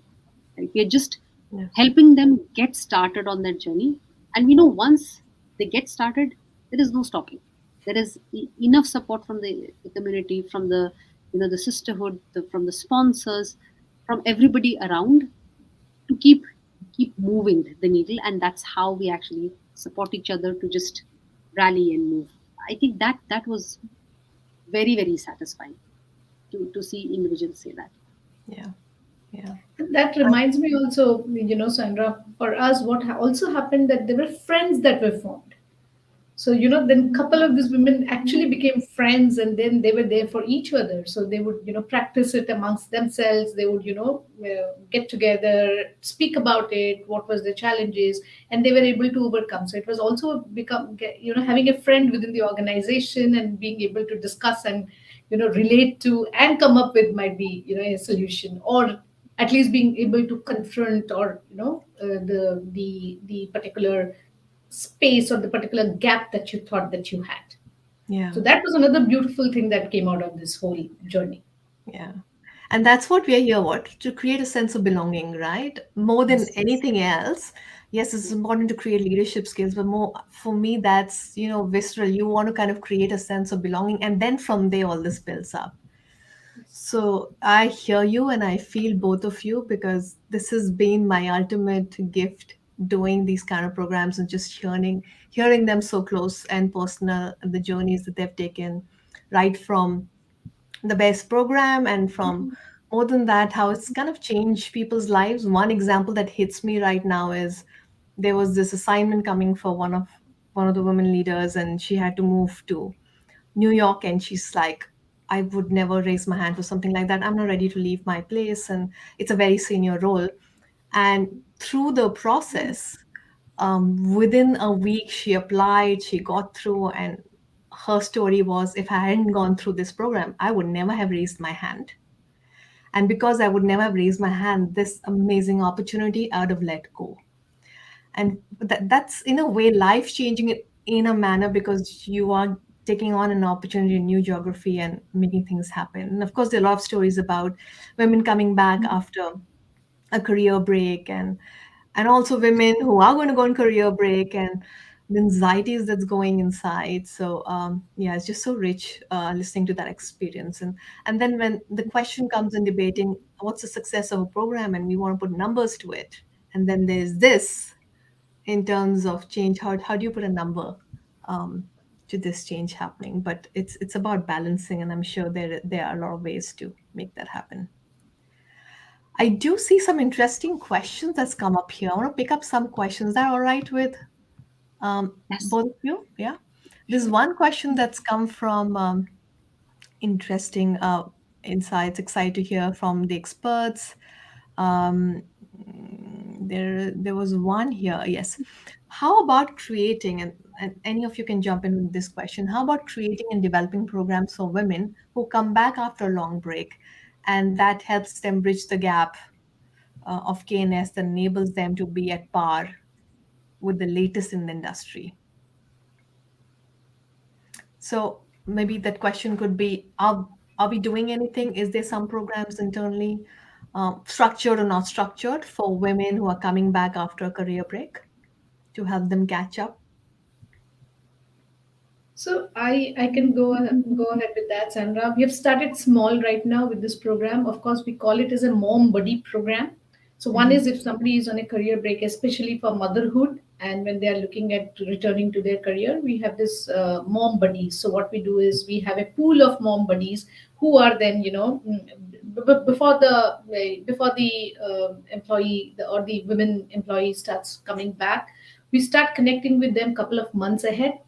Right? We are just Yeah. helping them get started on that journey, and we know once they get started, there is no stopping. There is enough support from the community, from the the sisterhood, from the sponsors, from everybody around, to keep moving the needle. And that's how we actually support each other to just rally and move. I think that was very, very satisfying to see individuals say that. Yeah. Yeah. That reminds me also, Sandra, for us, what also happened, that there were friends that were formed. So, then couple of these women actually became friends, and then they were there for each other. So they would, practice it amongst themselves. They would, get together, speak about it, what was the challenges, and they were able to overcome. So it was also having a friend within the organization and being able to discuss and, relate to and come up with might be, a solution, or at least being able to confront, or, the particular space or the particular gap that you thought that you had. Yeah. So that was another beautiful thing that came out of this whole journey. Yeah. And that's what we are here, what? To create a sense of belonging, right? More than Yes. anything else. Yes, it's important to create leadership skills, but more for me, that's, visceral. You want to kind of create a sense of belonging, and then from there, all this builds up. So I hear you and I feel both of you, because this has been my ultimate gift doing these kind of programs, and just hearing them so close and personal, and the journeys that they've taken, right from the best program, and from more than that, how it's kind of changed people's lives. One example that hits me right now is, there was this assignment coming for one of the women leaders, and she had to move to New York, and she's like, I would never raise my hand for something like that. I'm not ready to leave my place, and it's a very senior role. And through the process, within a week, she applied, she got through, and her story was, if I hadn't gone through this program, I would never have raised my hand. And because I would never have raised my hand, this amazing opportunity I would have let go. And that's in a way life changing it in a manner, because you are taking on an opportunity in new geography and making things happen. And of course, there are a lot of stories about women coming back after a career break, and also women who are going to go on career break, and the anxieties that's going inside. So yeah, it's just so rich listening to that experience. And then when the question comes in debating what's the success of a program, and we want to put numbers to it, and then there's this in terms of change, how do you put a number um, to this change happening? But it's about balancing, and I'm sure there are a lot of ways to make that happen. I do see some interesting questions that's come up here. I want to pick up some questions. Is that all right with Yes. both of you? Yeah. There's Sure. one question that's come from interesting insights. Excited to hear from the experts. Um, there was one here. Yes. How about creating, and any of you can jump in with this question. How about creating and developing programs for women who come back after a long break, and that helps them bridge the gap of KNS, that enables them to be at par with the latest in the industry? So maybe that question could be, are we doing anything? Is there some programs internally, structured or not structured, for women who are coming back after a career break to help them catch up? So I can go ahead with that, Sandra. We have started small right now with this program. Of course, we call it as a mom buddy program. So one is if somebody is on a career break, especially for motherhood, and when they are looking at returning to their career, we have this mom buddies. So what we do is we have a pool of mom buddies who are then, before the employee or the women employee starts coming back, we start connecting with them couple of months ahead.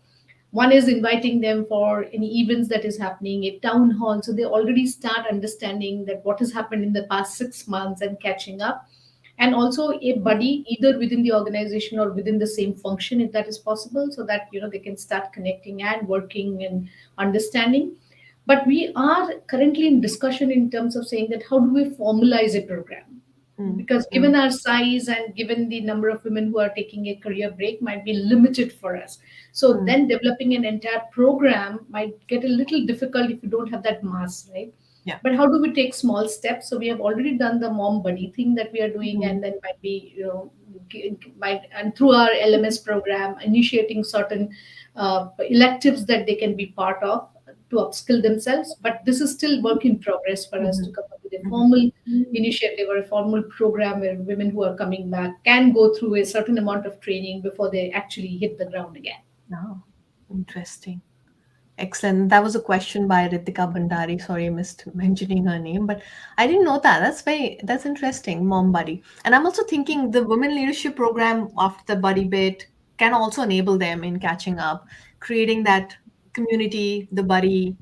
One is inviting them for any events that is happening, a town hall, so they already start understanding that what has happened in the past 6 months and catching up. And also a buddy either within the organization or within the same function, if that is possible, so that they can start connecting and working and understanding. But we are currently in discussion in terms of saying that how do we formalize a program, Mm. because given our size and given the number of women who are taking a career break might be limited for us. So Mm. then developing an entire program might get a little difficult if you don't have that mass, right? Yeah. But how do we take small steps? So we have already done the mom buddy thing that we are doing, Mm. and then might be might, and through our LMS program initiating certain electives that they can be part of to upskill themselves. But this is still work in progress for us to Mhm. come up with a Mhm. formal initiative or a formal program where women who are coming back can go through a certain amount of training before they actually hit the ground again. Oh, interesting. Excellent. That was a question by Ritika Bandari. Sorry, I missed mentioning her name, but I didn't know that. That's interesting, Mom Buddy. And I'm also thinking the women leadership program after the buddy bit can also enable them in catching up, creating that community, the buddy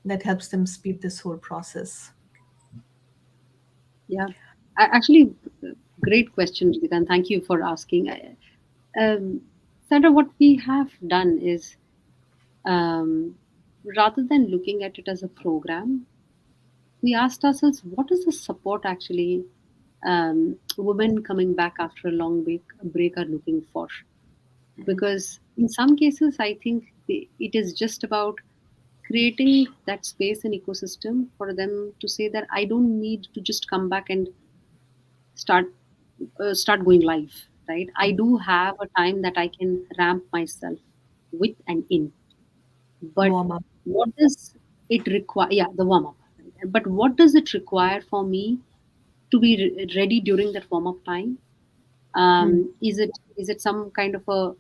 that helps them speed this whole process. Yeah, actually, great question, Ritika, and thank you for asking. Sandra, what we have done is um, rather than looking at it as a program, we asked ourselves, what is the support actually women coming back after a long break are looking for? Because in some cases, I think it is just about creating that space and ecosystem for them to say that I don't need to just come back and start start going live, right? I do have a time that I can ramp myself with and in, but Warm up. what does it require? Yeah, the warm up, right? But what does it require for me to be ready during that warm up time? Mm. Is it some kind of a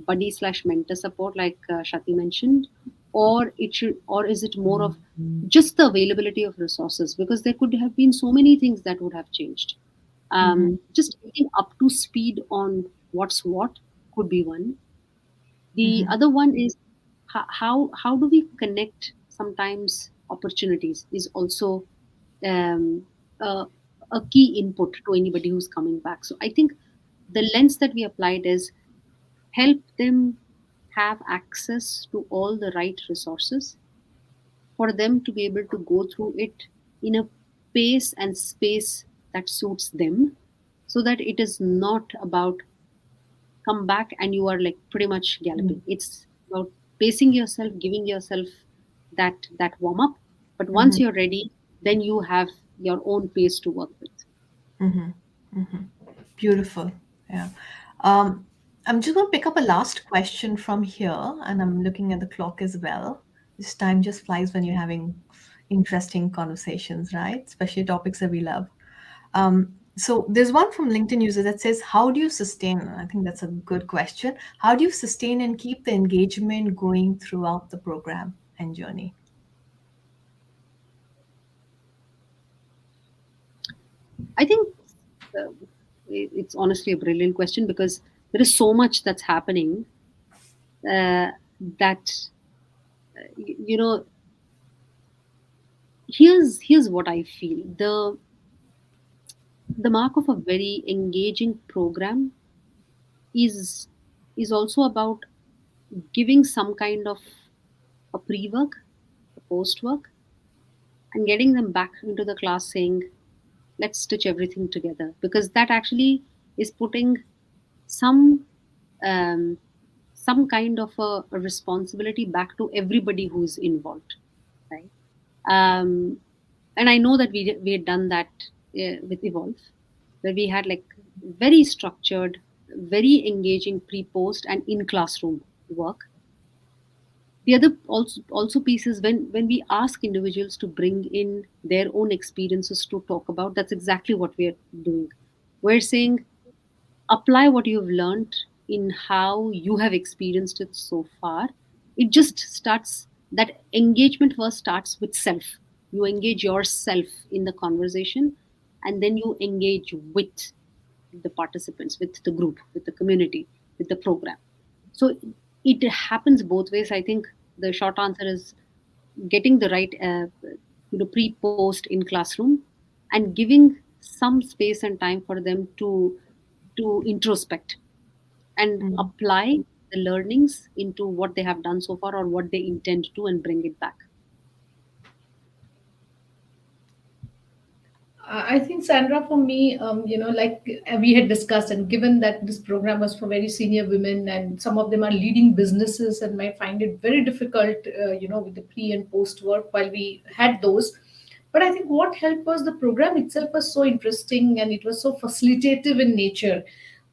buddy slash mentor support like Shati mentioned, or is it more of just the availability of resources? Because there could have been so many things that would have changed. Mhm. Just getting up to speed on what's what could be one. The Mhm. other one is how do we connect sometimes opportunities is also um, a, a key input to anybody who's coming back. So I think the lens that we applied is help them have access to all the right resources for them to be able to go through it in a pace and space that suits them, so that it is not about come back and you are like pretty much Mm. galloping. It's about pacing yourself, giving yourself that warm up, but once Mhm. you're ready, then you have your own pace to work with. Mhm. Mhm. Beautiful. Yeah. Um, I'm just going to pick up a last question from here, and I'm looking at the clock as well. This time just flies when you're having interesting conversations, right? Especially topics that we love. So there's one from LinkedIn user that says, "How do you sustain?" I think that's a good question. How do you sustain and keep the engagement going throughout the program and journey? I think uh, it's honestly a brilliant question because there is so much that's happening that you know here's what I feel. The mark of a very engaging program is is also about giving some kind of a pre-work, a post-work, and getting them back into the class saying, let's stitch everything together, because that actually is putting some um, some kind of a responsibility back to everybody who's involved, right? um, and I know that we had done that with Evolve, where we had like very structured, very engaging pre-post and in classroom work. The other also piece is when we ask individuals to bring in their own experiences to talk about. That's exactly what we are doing. We're saying apply what you've learned in how you have experienced it so far. It just starts, that engagement first starts with self. You engage yourself in the conversation, and then you engage with the participants, with the group, with the community, with the program. So it happens both ways. I think the short answer is getting the right pre post in classroom, and giving some space and time for them to introspect and Mm. apply the learnings into what they have done so far or what they intend to, and bring it back. I think, Sandra, for me, like we had discussed, and given that this program was for very senior women, and some of them are leading businesses and might find it very difficult, with the pre and post work while we had those. But I think what helped was the program itself was so interesting and it was so facilitative in nature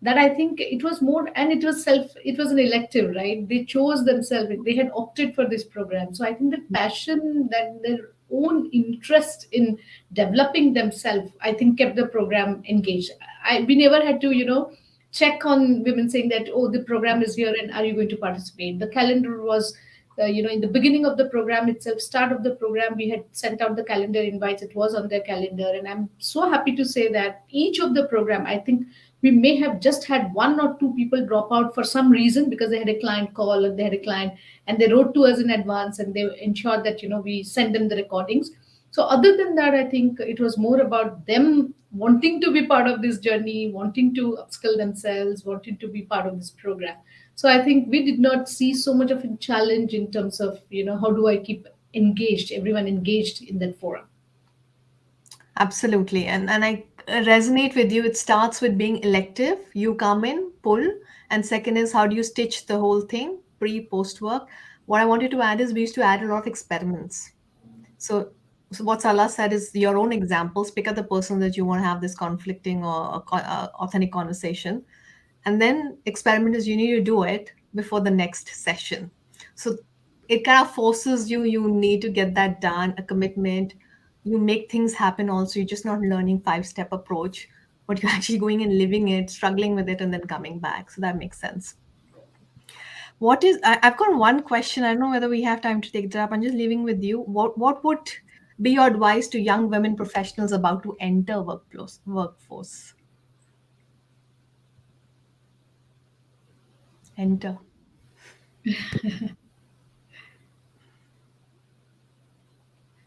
that I think it was more, and it was an elective, right? They chose themselves, they had opted for this program. So I think the passion, that their own interest in developing themselves, I think kept the program engaged. We never had to, check on women saying that, oh, the program is here and are you going to participate. The calendar was, in the beginning of the program itself, start of the program, we had sent out the calendar invites, it was on their calendar. And I'm so happy to say that each of the program, I think we may have just had one or two people drop out for some reason because they had a client call or they had a client, and they wrote to us in advance and they ensured that, we send them the recordings. So other than that, I think it was more about them wanting to be part of this journey, wanting to upskill themselves, wanting to be part of this program. So I think we did not see so much of a challenge in terms of, how do I keep engaged, everyone engaged in that forum. Absolutely. And I resonate with you. It starts with being elective. You come in, pull. And second is how do you stitch the whole thing, pre, post work. What I wanted to add is we used to add a lot of experiments. So, so what Salah said is your own examples. Pick up the person that you want to have this conflicting or authentic conversation, and then experiment is you need to do it before the next session. So it kind of forces you. You need to get that done. A commitment. You make things happen. Also, you're just not learning 5 step approach, but you're actually going and living it, struggling with it, and then coming back. So that makes sense. I've got one question. I don't know whether we have time to take that up. I'm just leaving with you. What would be your advice to young women professionals about to enter workforce? Enter.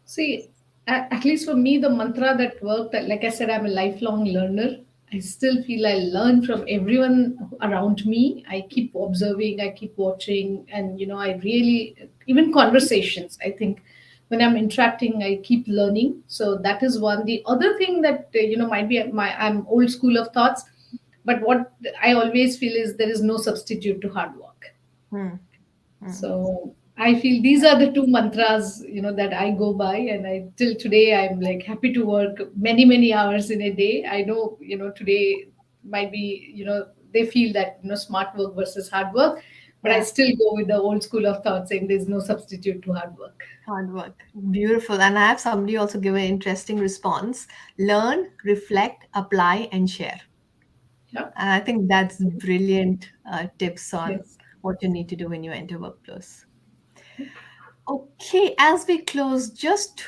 See, at least for me, the mantra that worked, like I said, I'm a lifelong learner. I still feel I learn from everyone around me. I keep observing, I keep watching, and I really, even conversations, I think when I'm interacting, I keep learning. So that is one. The other thing that, might be I'm old school of thoughts, but what I always feel is there is no substitute to hard work. Hmm. Hmm. So I feel these are the two mantras, that I go by, and I till today I'm like happy to work many many hours in a day. I know, today might be, they feel that, smart work versus hard work, but I Yeah. still go with the old school of thought saying there's no substitute to hard work. Hard work. Beautiful. And I have somebody also give an interesting response. Learn, reflect, apply, and share. Yeah. And I think that's brilliant tips on Yes. what you need to do when you enter workplace. Okay, as we close, just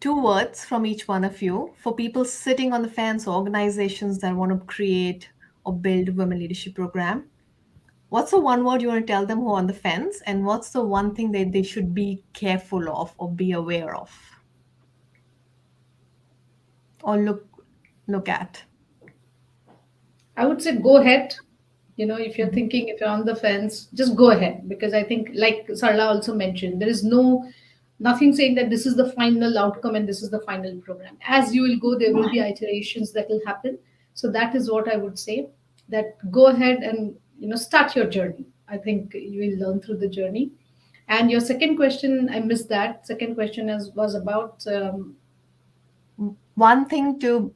2 words from each one of you for people sitting on the fence, organizations that want to create or build women leadership program. What's the one word you want to tell them who are on the fence, and what's the one thing that they should be careful of or be aware of or look at? I would say go ahead. If you're thinking, if you're on the fence, just go ahead, because I think, like Sarla also mentioned, there is nothing saying that this is the final outcome and this is the final program. As you will go, there will be iterations that will happen. So that is what I would say. That go ahead and start your journey. I think you will learn through the journey. And your second question, I missed that. Second question was about One thing to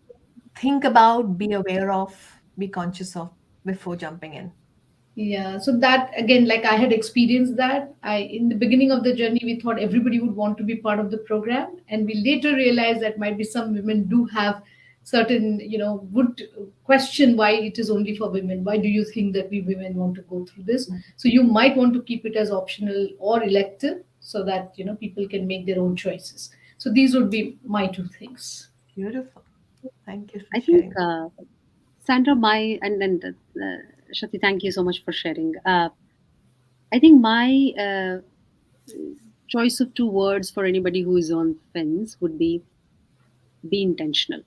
think about, be aware of, be conscious of before jumping in. Yeah, so that again, like I had experienced that. I In the beginning of the journey, we thought everybody would want to be part of the program, and we later realized that might be some women do have certain, would question why it is only for women. Why do you think that we women want to go through this? So you might want to keep it as optional or elective, so that people can make their own choices. So these would be my two things. Beautiful. Thank you for I think, sharing. Sandra, my and Shakti, thank you so much for sharing. I think my choice of two words for anybody who is on fence would be intentional,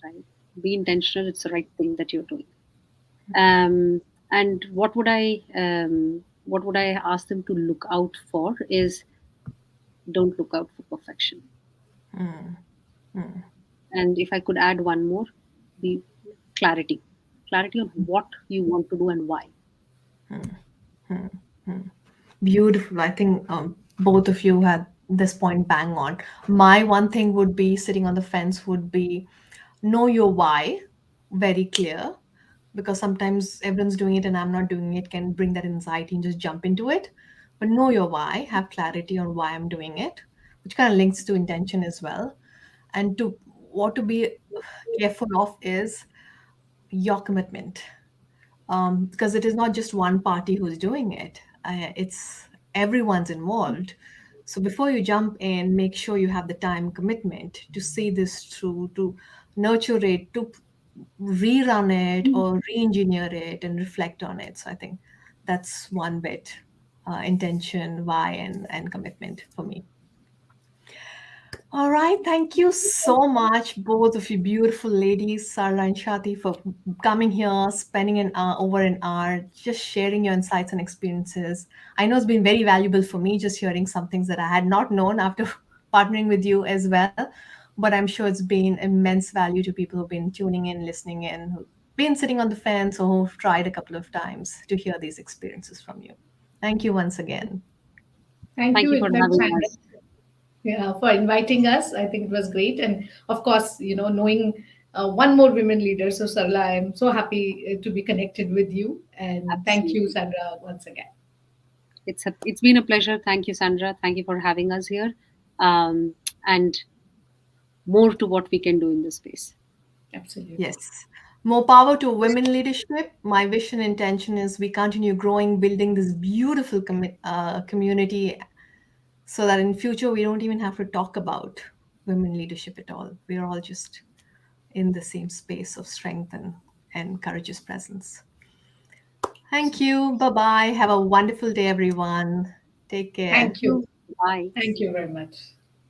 right? Be intentional. It's the right thing that you're doing. And what would I ask them to look out for is, don't look out for perfection. Mm, mm, And if I could add one more, the clarity, clarity on what you want to do and why. mm, mm, mm. Beautiful. I think both of you had this point bang on. My one thing would be sitting on the fence would be know your why, very clear, because sometimes everyone's doing it and I'm not doing it can bring that anxiety and just jump into it. But know your why, have clarity on why I'm doing it, which kind of links to intention as well. And to what to be careful of is your commitment, because it is not just one party who's doing it, it's everyone's involved. So before you jump in, make sure you have the time commitment to see this through, to nurture it, to rerun it or re-engineer it and reflect on it. So I think that's one bit, intention, why, and commitment for me. All right. Thank you so much, both of you beautiful ladies, Sarla and Shati, for coming here, spending an hour, over an hour, just sharing your insights and experiences. I know it's been very valuable for me just hearing some things that I had not known after partnering with you as well. But I'm sure it's been immense value to people who've been tuning in, listening in, who've been sitting on the fence or who've tried a couple of times to hear these experiences from you. Thank you once again. Thank Thank you, you for in fact, having Sandra, us. yeah, for inviting us. I think it was great. And of course, knowing one more women leader, so Sarla, I'm so happy to be connected with you. And thank you, Absolutely. Sandra, once again. It's been a pleasure. Thank you, Sandra. Thank you for having us here. And more to what we can do in this space. Absolutely. Yes. More power to women leadership. My vision intention is we continue growing, building this beautiful community so that in future we don't even have to talk about women leadership at all. We're all just in the same space of strength and courageous presence. Thank you. Bye bye. Have a wonderful day, everyone. Take care. Thank you. Bye. Thank you very much.